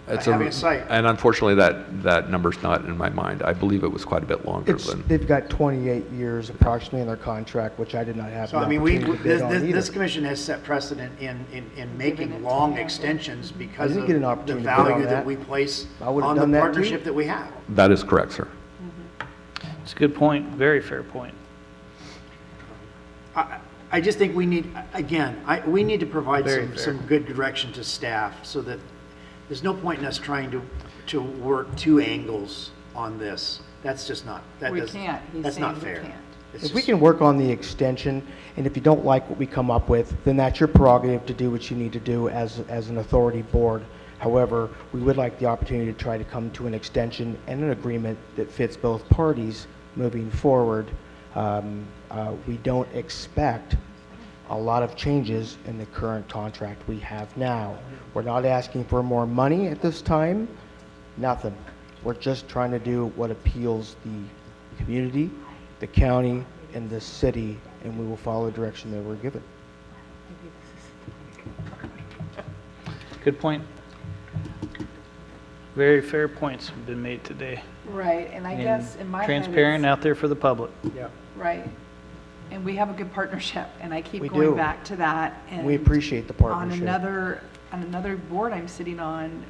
[SPEAKER 10] having a site?
[SPEAKER 7] And unfortunately, that number's not in my mind. I believe it was quite a bit longer than.
[SPEAKER 8] They've got 28 years approximately in their contract, which I did not have the
[SPEAKER 10] So, I mean,
[SPEAKER 8] opportunity to bid on either.
[SPEAKER 10] this commission has set precedent in making long extensions because
[SPEAKER 8] didn't
[SPEAKER 10] of
[SPEAKER 8] get an
[SPEAKER 10] the
[SPEAKER 8] opportunity to bid on
[SPEAKER 10] value that
[SPEAKER 8] that.
[SPEAKER 10] we place
[SPEAKER 8] I would've
[SPEAKER 10] on the
[SPEAKER 8] done that too.
[SPEAKER 10] partnership that we have.
[SPEAKER 7] That is correct, sir.
[SPEAKER 3] It's a good point, very fair point.
[SPEAKER 10] I just think we need, again, we need to provide
[SPEAKER 3] Very fair.
[SPEAKER 10] some good direction to staff so that there's no point in us trying to work two angles on this. That's just not,
[SPEAKER 1] We can't. He's
[SPEAKER 10] that's not
[SPEAKER 1] saying we
[SPEAKER 10] fair.
[SPEAKER 1] can't.
[SPEAKER 10] It's
[SPEAKER 8] If we
[SPEAKER 10] just-
[SPEAKER 8] can work on the extension, and if you don't like what we come up with, then that's your prerogative to do what you need to do as an authority board. However, we would like the opportunity to try to come to an extension and an agreement that fits both parties moving forward. We don't expect a lot of changes in the current contract we have now. We're not asking for more money at this time, nothing. We're just trying to do what appeals the community, the county, and the city, and we will follow the direction that we're given.
[SPEAKER 3] Good point. Very fair points have been made today.
[SPEAKER 1] Right, and I guess in my head,
[SPEAKER 3] Transparent out there for the public.
[SPEAKER 10] Yeah.
[SPEAKER 1] right. And we have a good partnership, and I keep
[SPEAKER 8] We
[SPEAKER 1] going
[SPEAKER 8] do.
[SPEAKER 1] back to that. And
[SPEAKER 8] We appreciate the partnership.
[SPEAKER 1] on another board I'm sitting on,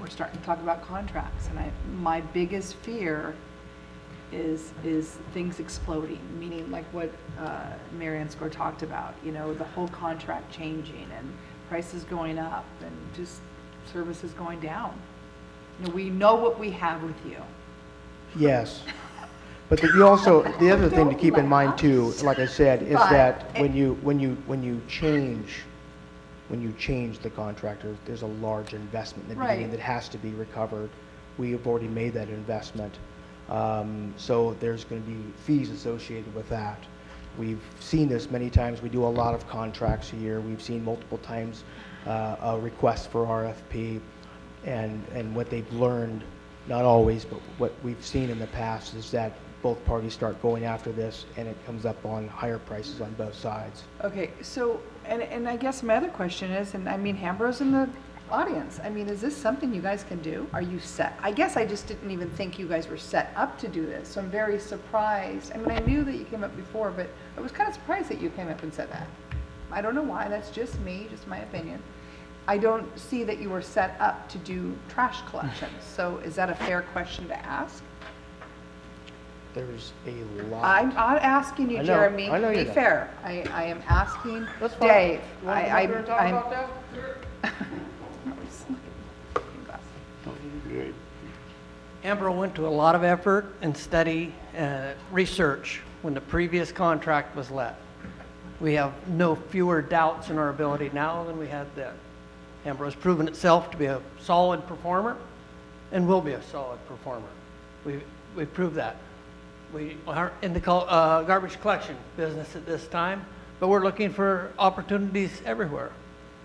[SPEAKER 1] we're starting to talk about contracts, and my biggest fear is things exploding, meaning like what Mary Ann Score talked about, the whole contract changing and prices going up and just services going down. We know what we have with you.
[SPEAKER 8] Yes. But the other thing to keep in mind too, like I said, is that when you change the contractor, there's a large investment in the beginning
[SPEAKER 1] Right.
[SPEAKER 8] that has to be recovered. We have already made that investment. So there's going to be fees associated with that. We've seen this many times. We do a lot of contracts a year. We've seen multiple times a request for RFP, and what they've learned, not always, but what we've seen in the past is that both parties start going after this, and it comes up on higher prices on both sides.
[SPEAKER 1] Okay, so, and I guess my other question is, and I mean, Hambro's in the audience, I mean, is this something you guys can do? Are you set? I guess I just didn't even think you guys were set up to do this, so I'm very surprised. I mean, I knew that you came up before, but I was kind of surprised that you came up and said that. I don't know why, that's just me, just my opinion. I don't see that you were set up to do trash collections, so is that a fair question to ask?
[SPEAKER 8] There's a lot.
[SPEAKER 1] I'm not asking you,
[SPEAKER 8] I know-
[SPEAKER 1] Jeremy,
[SPEAKER 8] I know
[SPEAKER 1] be
[SPEAKER 8] you're not.
[SPEAKER 1] fair. I am asking
[SPEAKER 8] That's fine.
[SPEAKER 1] Dave.
[SPEAKER 8] You wanna come up here and talk
[SPEAKER 1] I'm-
[SPEAKER 8] about that?
[SPEAKER 9] Ambro went to a lot of effort and study and research when the previous contract was let. We have no fewer doubts in our ability now than we had then. Ambro has proven itself to be a solid performer and will be a solid performer. We proved that. We aren't in the garbage collection business at this time, but we're looking for opportunities everywhere.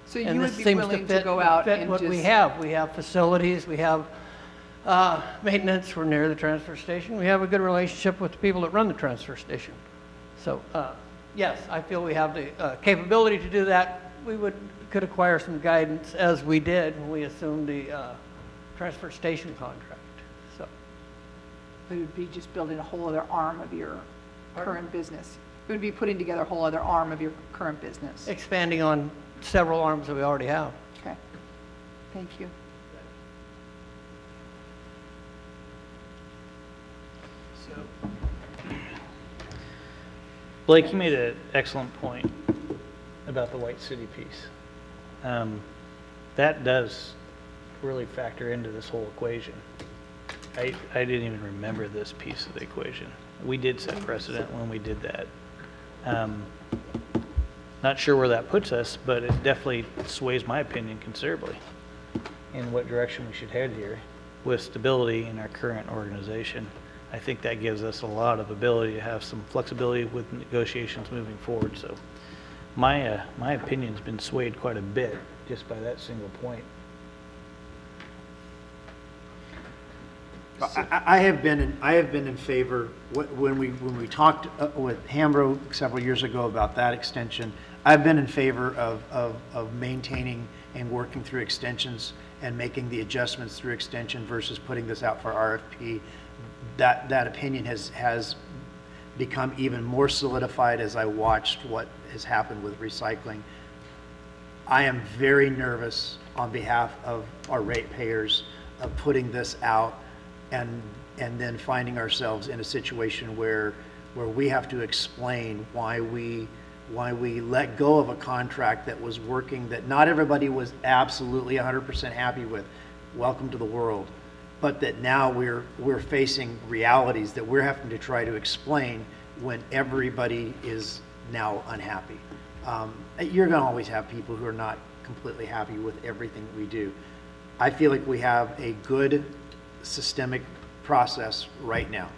[SPEAKER 1] So
[SPEAKER 9] And
[SPEAKER 1] you
[SPEAKER 9] this
[SPEAKER 1] would be
[SPEAKER 9] seems
[SPEAKER 1] willing to
[SPEAKER 9] fit-
[SPEAKER 1] go out
[SPEAKER 9] fit
[SPEAKER 1] and
[SPEAKER 9] what we
[SPEAKER 1] just,
[SPEAKER 9] have. We have facilities, we have maintenance, we're near the transfer station. We have a good relationship with the people that run the transfer station. So, yes, I feel we have the capability to do that. We could acquire some guidance, as we did when we assumed the transfer station contract. So,
[SPEAKER 1] it would be just building a whole other arm of your current business. It would be putting together a whole other arm of your current business.
[SPEAKER 9] expanding on several arms that we already have.
[SPEAKER 1] Okay. Thank you.
[SPEAKER 3] Blake, you made an excellent point about the White City piece. That does really factor into this whole equation. I didn't even remember this piece of the equation. We did set precedent when we did that. Not sure where that puts us, but it definitely sways my opinion considerably in what direction we should head here with stability in our current organization. I think that gives us a lot of ability to have some flexibility with negotiations moving forward. So my opinion's been swayed quite a bit just by that single point.
[SPEAKER 10] I have been in favor, when we talked with Hambro several years ago about that extension, I've been in favor of maintaining and working through extensions and making the adjustments through extension versus putting this out for RFP. That opinion has become even more solidified as I watched what has happened with recycling. I am very nervous on behalf of our ratepayers of putting this out and then finding ourselves in a situation where we have to explain why we let go of a contract that was working, that not everybody was absolutely 100% happy with. Welcome to the world. But that now we're facing realities that we're having to try to explain when everybody is now unhappy. You're going to always have people who are not completely happy with everything we do. I feel like we have a good systemic process right now.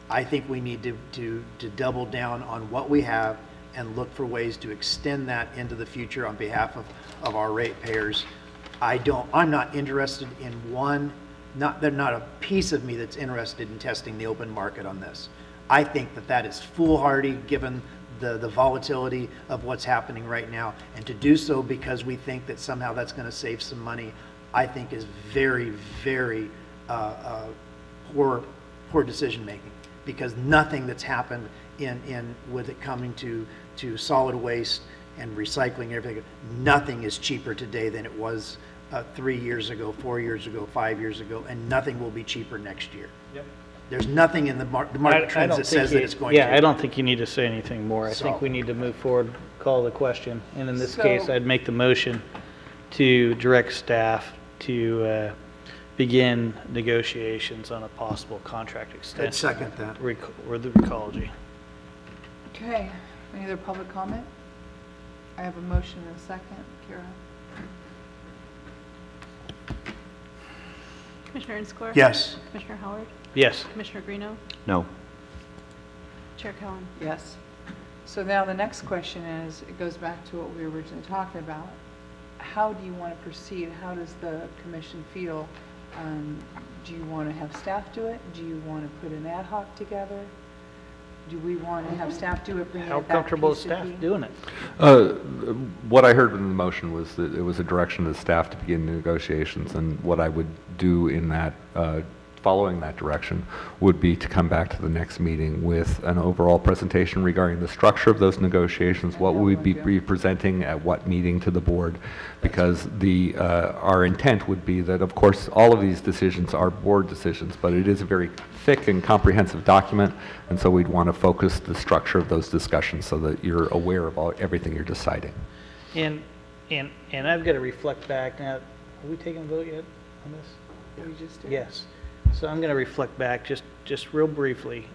[SPEAKER 10] I think we need to double down on what we have and look for ways to extend that into the future on behalf of our ratepayers. I'm not interested in there's not a piece of me that's interested in testing the open market on this. I think that is foolhardy given the volatility of what's happening right now, and to do so because we think that somehow that's going to save some money, I think is very, very poor decision making, because nothing that's happened with it coming to solid waste and recycling and everything, nothing is cheaper today than it was 3 years ago, 4 years ago, 5 years ago, and nothing will be cheaper next year. Yep. There's nothing in the market trends that says that it's going to.
[SPEAKER 3] Yeah, I don't think you need to say anything more. I think
[SPEAKER 10] So-
[SPEAKER 3] we need to move forward, call the question, and in this
[SPEAKER 1] So-
[SPEAKER 3] case, I'd make the motion to direct staff to begin negotiations on a possible contract extension.
[SPEAKER 10] I'd second that.
[SPEAKER 3] Or the recology.
[SPEAKER 1] Okay. Any other public comment? I have a motion and a second. Kara?
[SPEAKER 2] Commissioner Inscore?
[SPEAKER 10] Yes.
[SPEAKER 2] Commissioner Howard?
[SPEAKER 3] Yes.
[SPEAKER 2] Commissioner Greeno?
[SPEAKER 5] No.
[SPEAKER 2] Chair Cowan?
[SPEAKER 1] Yes. So now the next question is, it goes back to what we were originally talking about. How do you want to proceed? How does the commission feel? Do you want to have staff do it? Do you want to put an ad hoc together? Do we want to have staff do it, bring it
[SPEAKER 3] How
[SPEAKER 1] back
[SPEAKER 3] comfortable is
[SPEAKER 1] piece to
[SPEAKER 3] staff
[SPEAKER 1] piece?
[SPEAKER 3] doing it?
[SPEAKER 7] What I heard in the motion was that it was a direction to staff to begin negotiations, and what I would do in that following that direction would be to come back to the next meeting with an overall presentation regarding the structure of those negotiations, what we would be presenting at what meeting to the board, because our intent would be that, of course, all of these decisions are board decisions, but it is a very thick and comprehensive document, and so we'd want to focus the structure of those discussions so that you're aware of everything you're deciding.
[SPEAKER 3] And I've got to reflect back now. Have we taken a vote yet on this?
[SPEAKER 1] We just did.
[SPEAKER 3] Yes. So I'm going to reflect back just real briefly.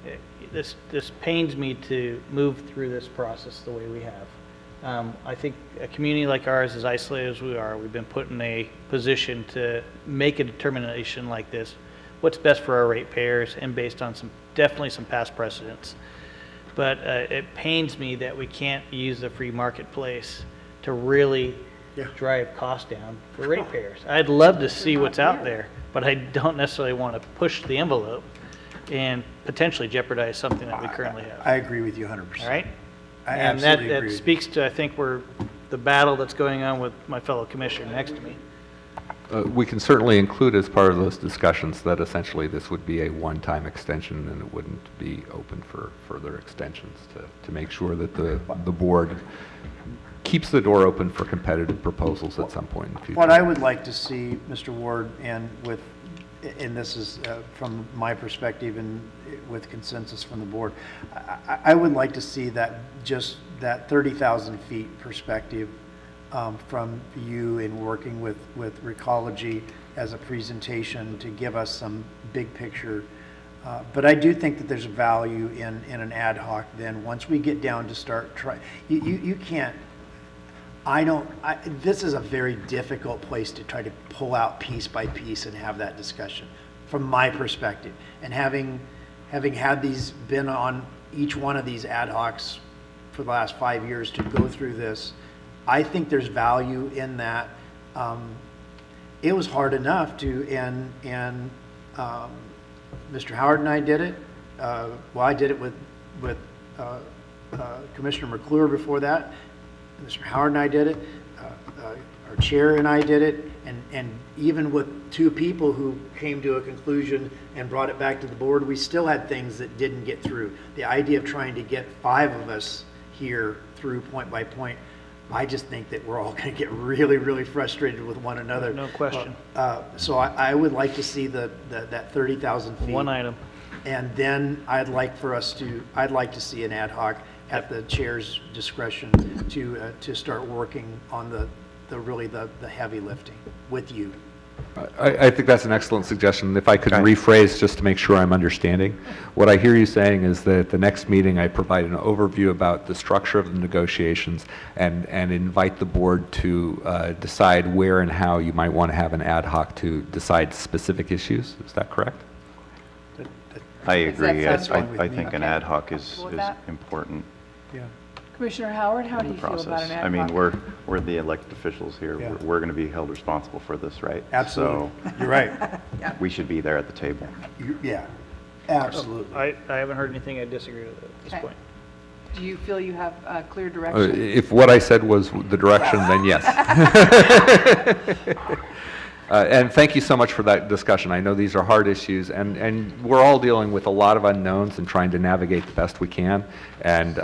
[SPEAKER 3] This pains me to move through this process the way we have. I think a community like ours, as isolated as we are, we've been put in a position to make a determination like this, what's best for our ratepayers, and based on definitely some past precedents. But it pains me that we can't use the free marketplace to really drive costs down for ratepayers. I'd love to see what's out there, but I don't necessarily want to push the envelope and potentially jeopardize something that we currently have.
[SPEAKER 10] I agree with you 100%.
[SPEAKER 3] All right?
[SPEAKER 10] I
[SPEAKER 3] And
[SPEAKER 10] absolutely
[SPEAKER 3] that
[SPEAKER 10] agree with you.
[SPEAKER 3] speaks to, I think, the battle that's going on with my fellow commissioner next to me.
[SPEAKER 7] We can certainly include as part of those discussions that essentially this would be a one-time extension and it wouldn't be open for further extensions to make sure that the board keeps the door open for competitive proposals at some point in the future.
[SPEAKER 10] What I would like to see, Mr. Ward, and this is from my perspective and with consensus from the board, I would like to see that 30,000 feet perspective from you in working with Recology as a presentation to give us some big picture. But I do think that there's value in an ad hoc then. Once we get down to start trying, you can't, this is a very difficult place to try to pull out piece by piece and have that discussion from my perspective. And having had been on each one of these ad hocs for the last 5 years to go through this, I think there's value in that. It was hard enough and Mr. Howard and I did it. I did it with Commissioner McClure before that. Mr. Howard and I did it. Our chair and I did it. And even with two people who came to a conclusion and brought it back to the board, we still had things that didn't get through. The idea of trying to get 5 of us here through point by point, I just think that we're all going to get really, really frustrated with one another.
[SPEAKER 3] No question.
[SPEAKER 10] So I would like to see that 30,000 feet.
[SPEAKER 3] One item.
[SPEAKER 10] And then I'd like to see an ad hoc at the chair's discretion to start working on the heavy lifting with you.
[SPEAKER 7] I think that's an excellent suggestion. If I could rephrase just to make sure I'm understanding, what I hear you saying is that at the next meeting I provide an overview about the structure of the negotiations and invite the board to decide where and how you might want to have an ad hoc to decide specific issues. Is that correct?
[SPEAKER 5] I agree.
[SPEAKER 1] That sounds
[SPEAKER 5] I
[SPEAKER 1] fine with me.
[SPEAKER 5] think an ad hoc is
[SPEAKER 1] With that?
[SPEAKER 5] important.
[SPEAKER 10] Yeah.
[SPEAKER 1] Commissioner Howard, how do
[SPEAKER 5] in
[SPEAKER 1] you
[SPEAKER 5] the
[SPEAKER 1] feel about
[SPEAKER 5] process.
[SPEAKER 1] an ad hoc?
[SPEAKER 5] I mean, we're the elected officials here.
[SPEAKER 10] Yeah.
[SPEAKER 5] We're going to be held responsible for this, right?
[SPEAKER 10] Absolutely.
[SPEAKER 5] So
[SPEAKER 10] You're right.
[SPEAKER 5] we should be there at the table.
[SPEAKER 10] Yeah, absolutely.
[SPEAKER 3] I haven't heard anything I disagree with at this
[SPEAKER 1] Okay.
[SPEAKER 3] point.
[SPEAKER 1] Do you feel you have clear direction?
[SPEAKER 7] If what I said was the direction, then yes. And thank you so much for that discussion. I know these are hard issues, and we're all dealing with a lot of unknowns and trying to navigate the best we can. And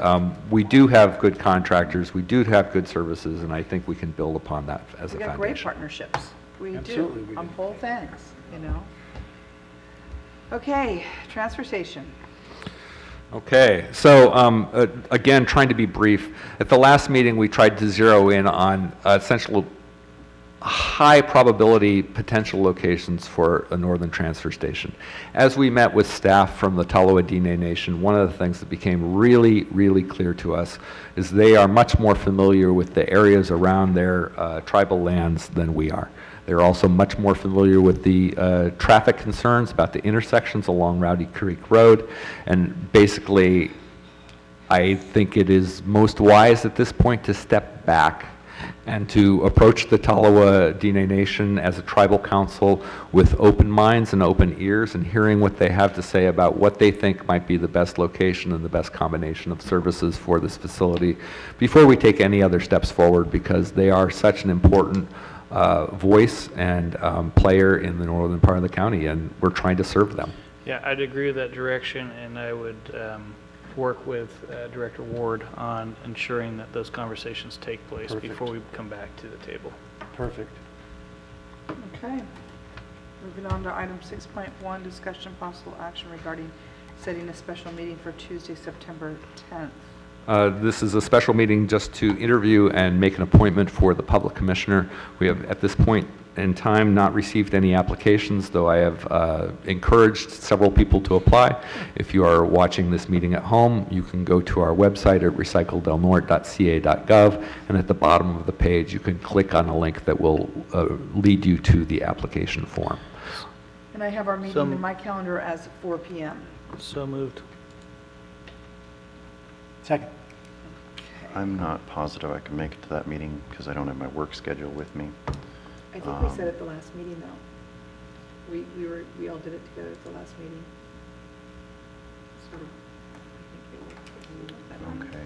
[SPEAKER 7] we do have good contractors, we do have good services, and I think we can build upon that as a
[SPEAKER 1] We got
[SPEAKER 7] foundation.
[SPEAKER 1] great partnerships. We
[SPEAKER 10] Absolutely
[SPEAKER 1] do,
[SPEAKER 10] we
[SPEAKER 1] on
[SPEAKER 10] do.
[SPEAKER 1] both ends, you know? Okay, transfer station.
[SPEAKER 7] Okay, so again, trying to be brief. At the last meeting, we tried to zero in on essential high probability potential locations for a northern transfer station. As we met with staff from the Talowa Dine Nation, one of the things that became really, really clear to us is they are much more familiar with the areas around their tribal lands than we are. They're also much more familiar with the traffic concerns about the intersections along Rowdy Creek Road, and basically I think it is most wise at this point to step back and to approach the Talowa Dine Nation as a tribal council with open minds and open ears and hearing what they have to say about what they think might be the best location and the best combination of services for this facility before we take any other steps forward, because they are such an important voice and player in the northern part of the county, and we're trying to serve them.
[SPEAKER 3] Yeah, I'd agree with that direction, and I would work with Director Ward on ensuring that those conversations take place before we come back to the table.
[SPEAKER 10] Perfect.
[SPEAKER 1] Okay. Moving on to item 6.1, discussion possible action regarding setting a special meeting for Tuesday, September 10th.
[SPEAKER 7] This is a special meeting just to interview and make an appointment for the public commissioner. We have, at this point in time, not received any applications, though I have encouraged several people to apply. If you are watching this meeting at home, you can go to our website at recycledelnorte.ca.gov, and at the bottom of the page, you can click on a link that will lead you to the application form.
[SPEAKER 1] And I have our meeting in my calendar as 4 p.m.
[SPEAKER 3] So moved.
[SPEAKER 10] Second.
[SPEAKER 5] I'm not positive I can make it to that meeting because I don't have my work schedule with me.
[SPEAKER 1] I think we said at the last meeting, though. We all did it together at the last meeting. Sort of, I think it was
[SPEAKER 5] Okay.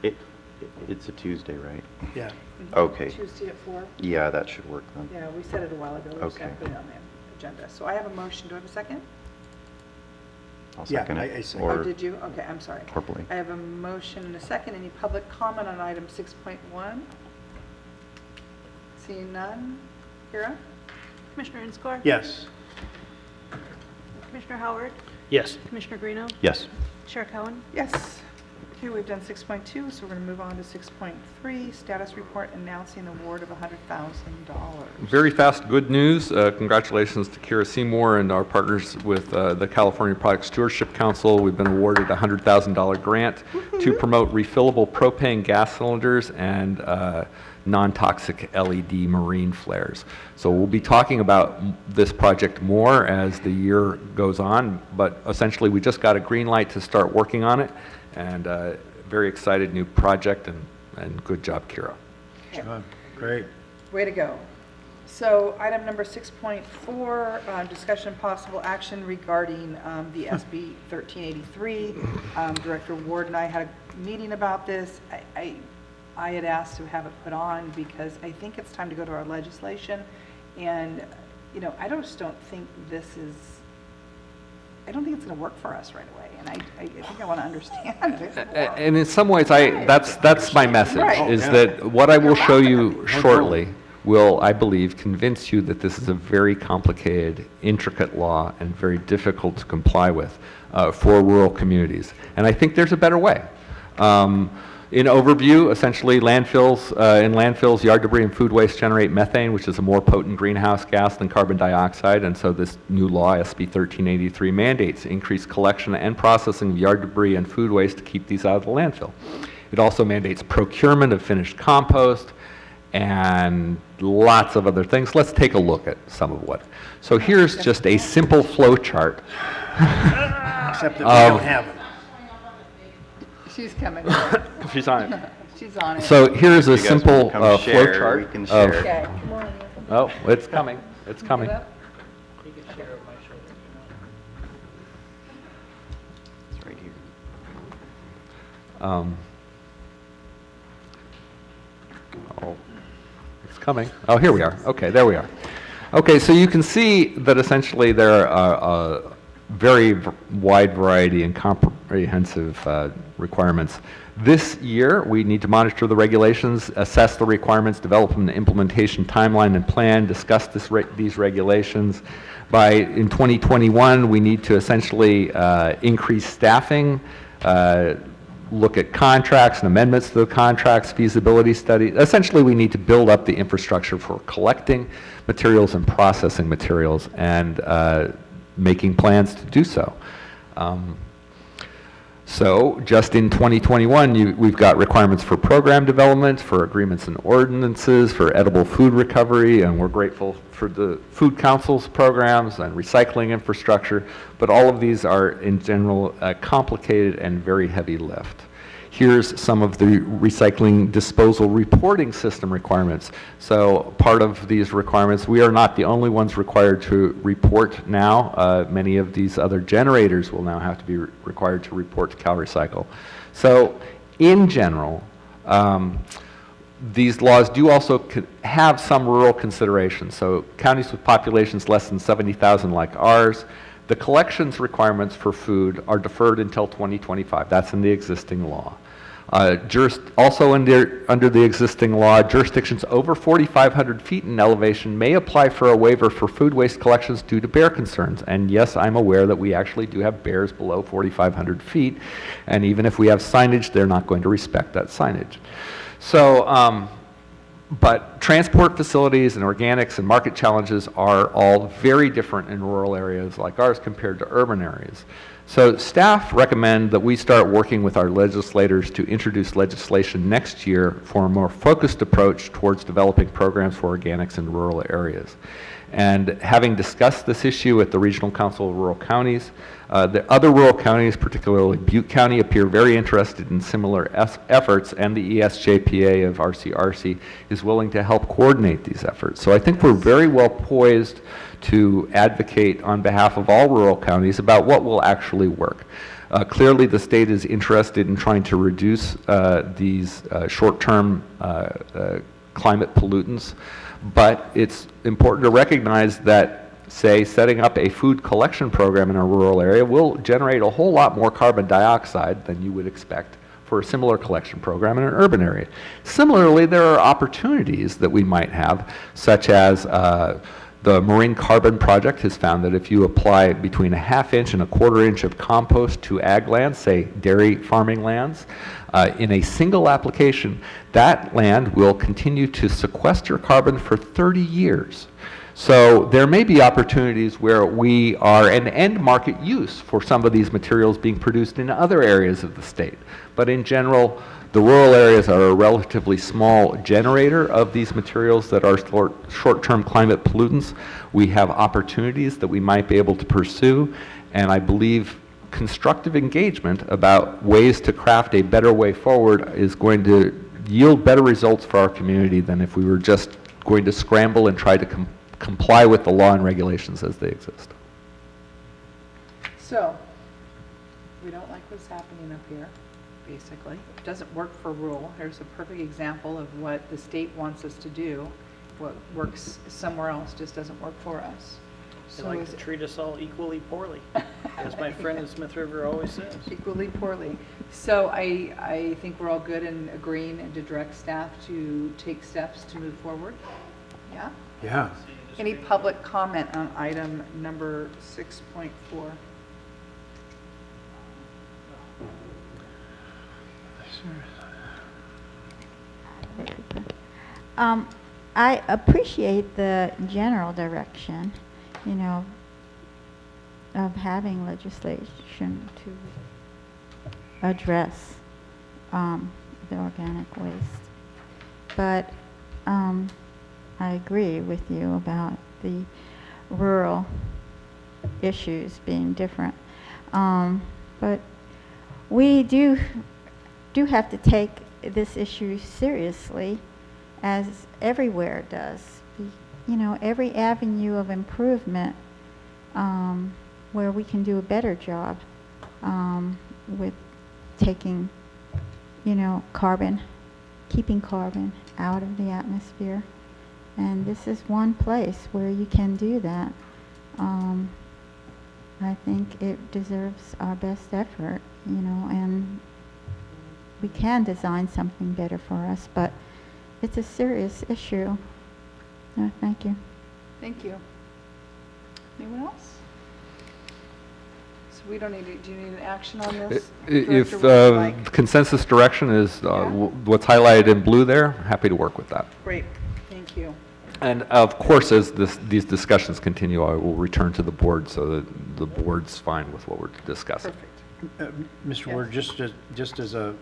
[SPEAKER 1] maybe?
[SPEAKER 5] It's a Tuesday, right?
[SPEAKER 10] Yeah.
[SPEAKER 5] Okay.
[SPEAKER 1] Tuesday at 4?
[SPEAKER 5] Yeah, that should work then.
[SPEAKER 1] Yeah, we said it a while ago. We just
[SPEAKER 5] Okay.
[SPEAKER 1] gotta put it on the agenda. So I have a motion. Do I have a second?
[SPEAKER 5] I'll
[SPEAKER 10] Yeah,
[SPEAKER 5] second it.
[SPEAKER 10] I second.
[SPEAKER 1] Oh,
[SPEAKER 5] Or
[SPEAKER 1] did you? Okay, I'm sorry.
[SPEAKER 5] corporally.
[SPEAKER 1] I have a motion and a second. Any public comment on item 6.1? Seeing none. Kira?
[SPEAKER 2] Commissioner Inscore?
[SPEAKER 10] Yes.
[SPEAKER 2] Commissioner Howard?
[SPEAKER 3] Yes.
[SPEAKER 2] Commissioner Greeno?
[SPEAKER 5] Yes.
[SPEAKER 2] Chair Cohen?
[SPEAKER 1] Yes. Okay, we've done 6.2, so we're going to move on to 6.3, status report announcing award of $100,000.
[SPEAKER 7] Very fast, good news. Congratulations to Kira Seymour and our partners with the California Product Stewardship Council. We've been awarded a $100,000 grant to promote refillable propane gas cylinders and non-toxic LED marine flares. So we'll be talking about this project more as the year goes on, but essentially we just got a green light to start working on it, and very excited new project, and good job, Kira.
[SPEAKER 10] John, great.
[SPEAKER 1] Way to go. So item number 6.4, discussion possible action regarding the SB 1383. Director Ward and I had a meeting about this. I had asked to have it put on because I think it's time to go to our legislation. And, you know, I just don't think it's going to work for us right away. And I think I want to understand it.
[SPEAKER 7] And in some ways, that's my message,
[SPEAKER 1] Right.
[SPEAKER 7] is that what I will show you shortly will, I believe, convince you that this is a very complicated, intricate law and very difficult to comply with for rural communities. And I think there's a better way. In overview, essentially, in landfills, yard debris and food waste generate methane, which is a more potent greenhouse gas than carbon dioxide, and so this new law, SB 1383, mandates increased collection and processing of yard debris and food waste to keep these out of the landfill. It also mandates procurement of finished compost and lots of other things. Let's take a look at some of what. So here's just a simple flow chart.
[SPEAKER 10] Except that we don't have it.
[SPEAKER 1] She's coming.
[SPEAKER 7] She's on it.
[SPEAKER 1] She's on it.
[SPEAKER 7] So here's a
[SPEAKER 5] If you guys wanna
[SPEAKER 7] simple
[SPEAKER 5] come
[SPEAKER 7] flow
[SPEAKER 5] share,
[SPEAKER 7] chart
[SPEAKER 5] we can
[SPEAKER 7] of-
[SPEAKER 5] share.
[SPEAKER 1] Okay, come on.
[SPEAKER 7] Oh, it's coming. It's coming.
[SPEAKER 1] Get up.
[SPEAKER 5] It's right here.
[SPEAKER 7] Oh, it's coming. Oh, here we are. Okay, there we are. Okay, so you can see that essentially there are a very wide variety and comprehensive requirements. This year, we need to monitor the regulations, assess the requirements, develop an implementation timeline and plan, discuss these regulations. In 2021, we need to essentially increase staffing, look at contracts and amendments to the contracts, feasibility study. Essentially, we need to build up the infrastructure for collecting materials and processing materials and making plans to do so. So just in 2021, we've got requirements for program development, for agreements and ordinances, for edible food recovery, and we're grateful for the Food Council's programs and recycling infrastructure, but all of these are in general complicated and very heavy lift. Here's some of the recycling disposal reporting system requirements. So part of these requirements, we are not the only ones required to report now. Many of these other generators will now have to be required to report to CalRecycle. So in general, these laws do also have some rural considerations. So counties with populations less than 70,000 like ours, the collections requirements for food are deferred until 2025. That's in the existing law. Also under the existing law, jurisdictions over 4,500 feet in elevation may apply for a waiver for food waste collections due to bear concerns. And yes, I'm aware that we actually do have bears below 4,500 feet. And even if we have signage, they're not going to respect that signage. So, but transport facilities and organics and market challenges are all very different in rural areas like ours compared to urban areas. So staff recommend that we start working with our legislators to introduce legislation next year for a more focused approach towards developing programs for organics in rural areas. And having discussed this issue at the Regional Council of Rural Counties, the other rural counties, particularly Butte County, appear very interested in similar efforts, and the ESJPA of RCRC is willing to help coordinate these efforts. So I think we're very well poised to advocate on behalf of all rural counties about what will actually work. Clearly, the state is interested in trying to reduce these short-term climate pollutants, but it's important to recognize that, say, setting up a food collection program in a rural area will generate a whole lot more carbon dioxide than you would expect for a similar collection program in an urban area. Similarly, there are opportunities that we might have, such as the Marine Carbon Project has found that if you apply between 1/2 inch and 1/4 inch of compost to ag lands, say dairy farming lands, in a single application, that land will continue to sequester carbon for 30 years. So there may be opportunities where we are an end market use for some of these materials being produced in other areas of the state. But in general, the rural areas are a relatively small generator of these materials that are short-term climate pollutants. We have opportunities that we might be able to pursue, and I believe constructive engagement about ways to craft a better way forward is going to yield better results for our community than if we were just going to scramble and try to comply with the law and regulations as they exist.
[SPEAKER 1] So, we don't like what's happening up here, basically. It doesn't work for rural. Here's a perfect example of what the state wants us to do. What works somewhere else just doesn't work for us.
[SPEAKER 3] They
[SPEAKER 1] So
[SPEAKER 3] like
[SPEAKER 1] is
[SPEAKER 3] to treat us all equally poorly, as my friend in Smith River always says.
[SPEAKER 1] equally poorly. So I think we're all good in agreeing and to direct staff to take steps to move forward. Yeah?
[SPEAKER 10] Yeah.
[SPEAKER 1] Any public comment on item number 6.4?
[SPEAKER 4] I appreciate the general direction, you know, of having legislation to address the organic waste. But I agree with you about the rural issues being different. But we do have to take this issue seriously, as everywhere does. You know, every avenue of improvement where we can do a better job with taking, you know, carbon, keeping carbon out of the atmosphere. And this is one place where you can do that. I think it deserves our best effort, you know, and we can design something better for us, but it's a serious issue. Thank you.
[SPEAKER 1] Thank you. Anyone else? So we don't need to, do you need an action on this?
[SPEAKER 7] If
[SPEAKER 1] Director, would you like?
[SPEAKER 7] consensus direction is
[SPEAKER 1] Yeah.
[SPEAKER 7] what's highlighted in blue there, happy to work with that.
[SPEAKER 1] Great, thank you.
[SPEAKER 7] And of course, as these discussions continue, I will return to the board so that the board's fine with what we're discussing.
[SPEAKER 1] Perfect.
[SPEAKER 10] Mr.
[SPEAKER 1] Yes.
[SPEAKER 10] Ward, just as a,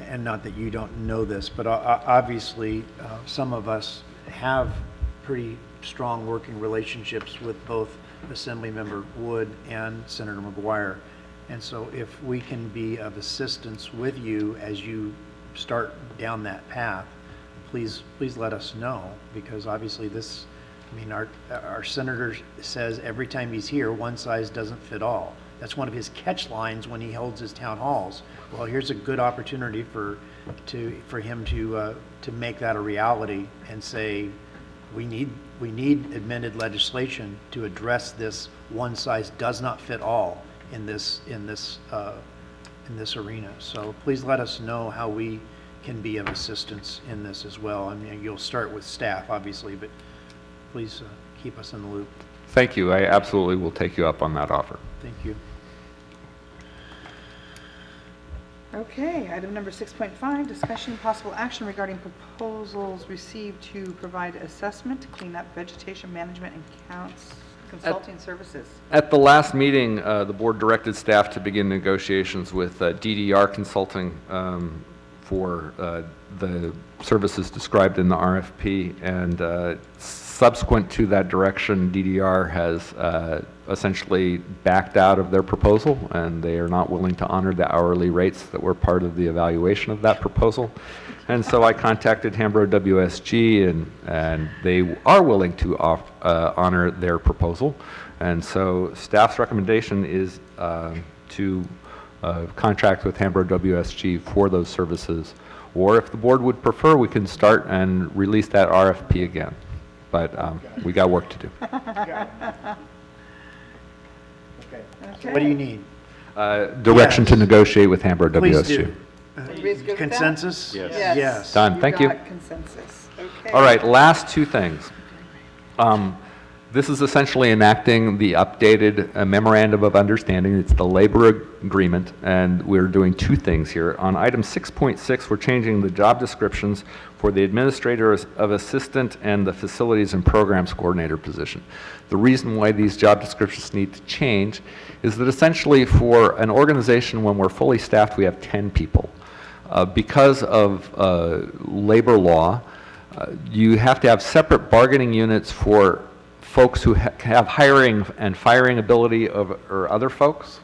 [SPEAKER 10] and not that you don't know this, but obviously, some of us have pretty strong working relationships with both Assemblymember Wood and Senator McGuire. And so if we can be of assistance with you as you start down that path, please let us know, because obviously this, I mean, our senator says every time he's here, one size doesn't fit all. That's one of his catch lines when he holds his town halls. Well, here's a good opportunity for for him to make that a reality and say, we need amended legislation to address this one size does not fit all in this arena. So please let us know how we can be of assistance in this as well. I mean, you'll start with staff, obviously, but please keep us in the loop.
[SPEAKER 7] Thank you. I absolutely will take you up on that offer.
[SPEAKER 10] Thank you.
[SPEAKER 1] Okay, item number 6.5, discussion and possible action regarding proposals received to provide assessment to clean up vegetation management and counts consulting services.
[SPEAKER 7] At the last meeting, the board directed staff to begin negotiations with DDR Consulting for the services described in the RFP, and subsequent to that direction, DDR has essentially backed out of their proposal, and they are not willing to honor the hourly rates that were part of the evaluation of that proposal. And so I contacted Hambro WSG, and they are willing to honor their proposal. And so staff's recommendation is to contract with Hambro WSG for those services. Or if the board would prefer, we can start and release that RFP again. But we got work to do.
[SPEAKER 10] Okay. What do you need?
[SPEAKER 7] Direction to negotiate with Hambro
[SPEAKER 10] Please
[SPEAKER 7] WSG.
[SPEAKER 10] do.
[SPEAKER 1] Everybody's good with that?
[SPEAKER 10] Consensus?
[SPEAKER 5] Yes.
[SPEAKER 10] Yes.
[SPEAKER 7] Done. Thank you.
[SPEAKER 1] Got consensus. Okay.
[SPEAKER 7] All right, last two things. This is essentially enacting the updated Memorandum of Understanding. It's the labor agreement, and we're doing two things here. On item 6.6, we're changing the job descriptions for the administrator of assistant and the facilities and programs coordinator position. The reason why these job descriptions need to change is that essentially for an organization, when we're fully staffed, we have 10 people. Because of labor law, you have to have separate bargaining units for folks who have hiring and firing ability or other folks.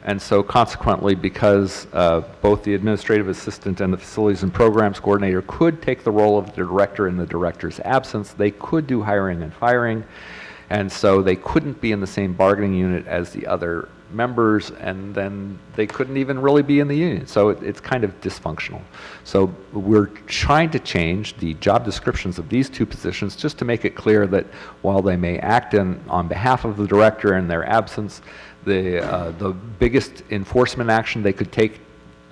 [SPEAKER 7] And so consequently, because both the administrative assistant and the facilities and programs coordinator could take the role of the director in the director's absence, they could do hiring and firing. And so they couldn't be in the same bargaining unit as the other members, and then they couldn't even really be in the union. So it's kind of dysfunctional. So we're trying to change the job descriptions of these two positions just to make it clear that while they may act on behalf of the director in their absence, the biggest enforcement action they could take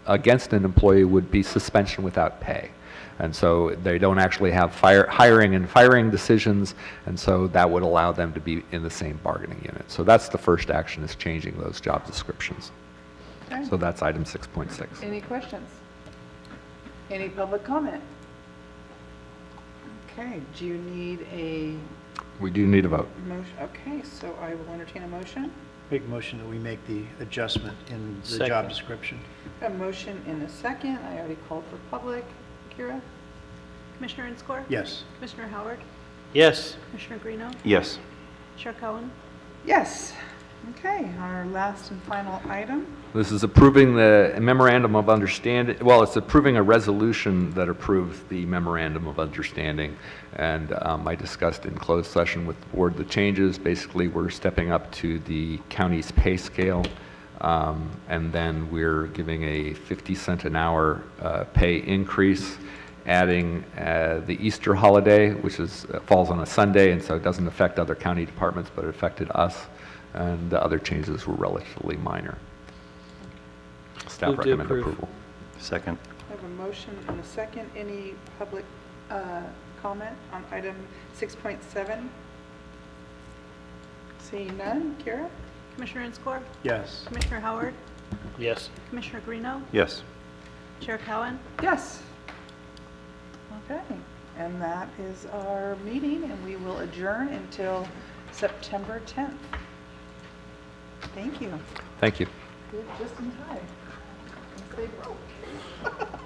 [SPEAKER 7] against an employee would be suspension without pay. And so they don't actually have hiring and firing decisions, and so that would allow them to be in the same bargaining unit. So that's the first action, is changing those job descriptions.
[SPEAKER 1] Okay.
[SPEAKER 7] So that's item 6.6.
[SPEAKER 1] Any questions? Any public comment? Okay, do you need a
[SPEAKER 7] We do need a vote.
[SPEAKER 1] motion? Okay, so I will entertain a motion.
[SPEAKER 10] Make a motion that we make the adjustment in the
[SPEAKER 3] Second.
[SPEAKER 10] job description.
[SPEAKER 1] A motion in a second. I already called for public. Kira?
[SPEAKER 2] Commissioner Inscore?
[SPEAKER 10] Yes.
[SPEAKER 2] Commissioner Howard?
[SPEAKER 3] Yes.
[SPEAKER 2] Commissioner Greeno?
[SPEAKER 5] Yes.
[SPEAKER 2] Chair Cohen?
[SPEAKER 1] Yes. Okay, our last and final item.
[SPEAKER 7] This is approving the memorandum of understanding, well, it's approving a resolution that approves the memorandum of understanding. And I discussed in closed session with the board the changes. Basically, we're stepping up to the county's pay scale. And then we're giving a 50-cent an hour pay increase, adding the Easter holiday, which falls on a Sunday, and so it doesn't affect other county departments, but it affected us. And the other changes were relatively minor. Staff
[SPEAKER 3] Move to
[SPEAKER 7] recommend
[SPEAKER 3] approve.
[SPEAKER 7] approval.
[SPEAKER 5] Second.
[SPEAKER 1] I have a motion and a second. Any public comment on item 6.7? Seeing none. Kira?
[SPEAKER 2] Commissioner Inscore?
[SPEAKER 10] Yes.
[SPEAKER 2] Commissioner Howard?
[SPEAKER 3] Yes.
[SPEAKER 2] Commissioner Greeno?
[SPEAKER 5] Yes.
[SPEAKER 2] Chair Cohen?
[SPEAKER 1] Yes. Okay, and that is our meeting, and we will adjourn until September 10th. Thank you.
[SPEAKER 7] Thank you.
[SPEAKER 1] You're just in time. Stay broke.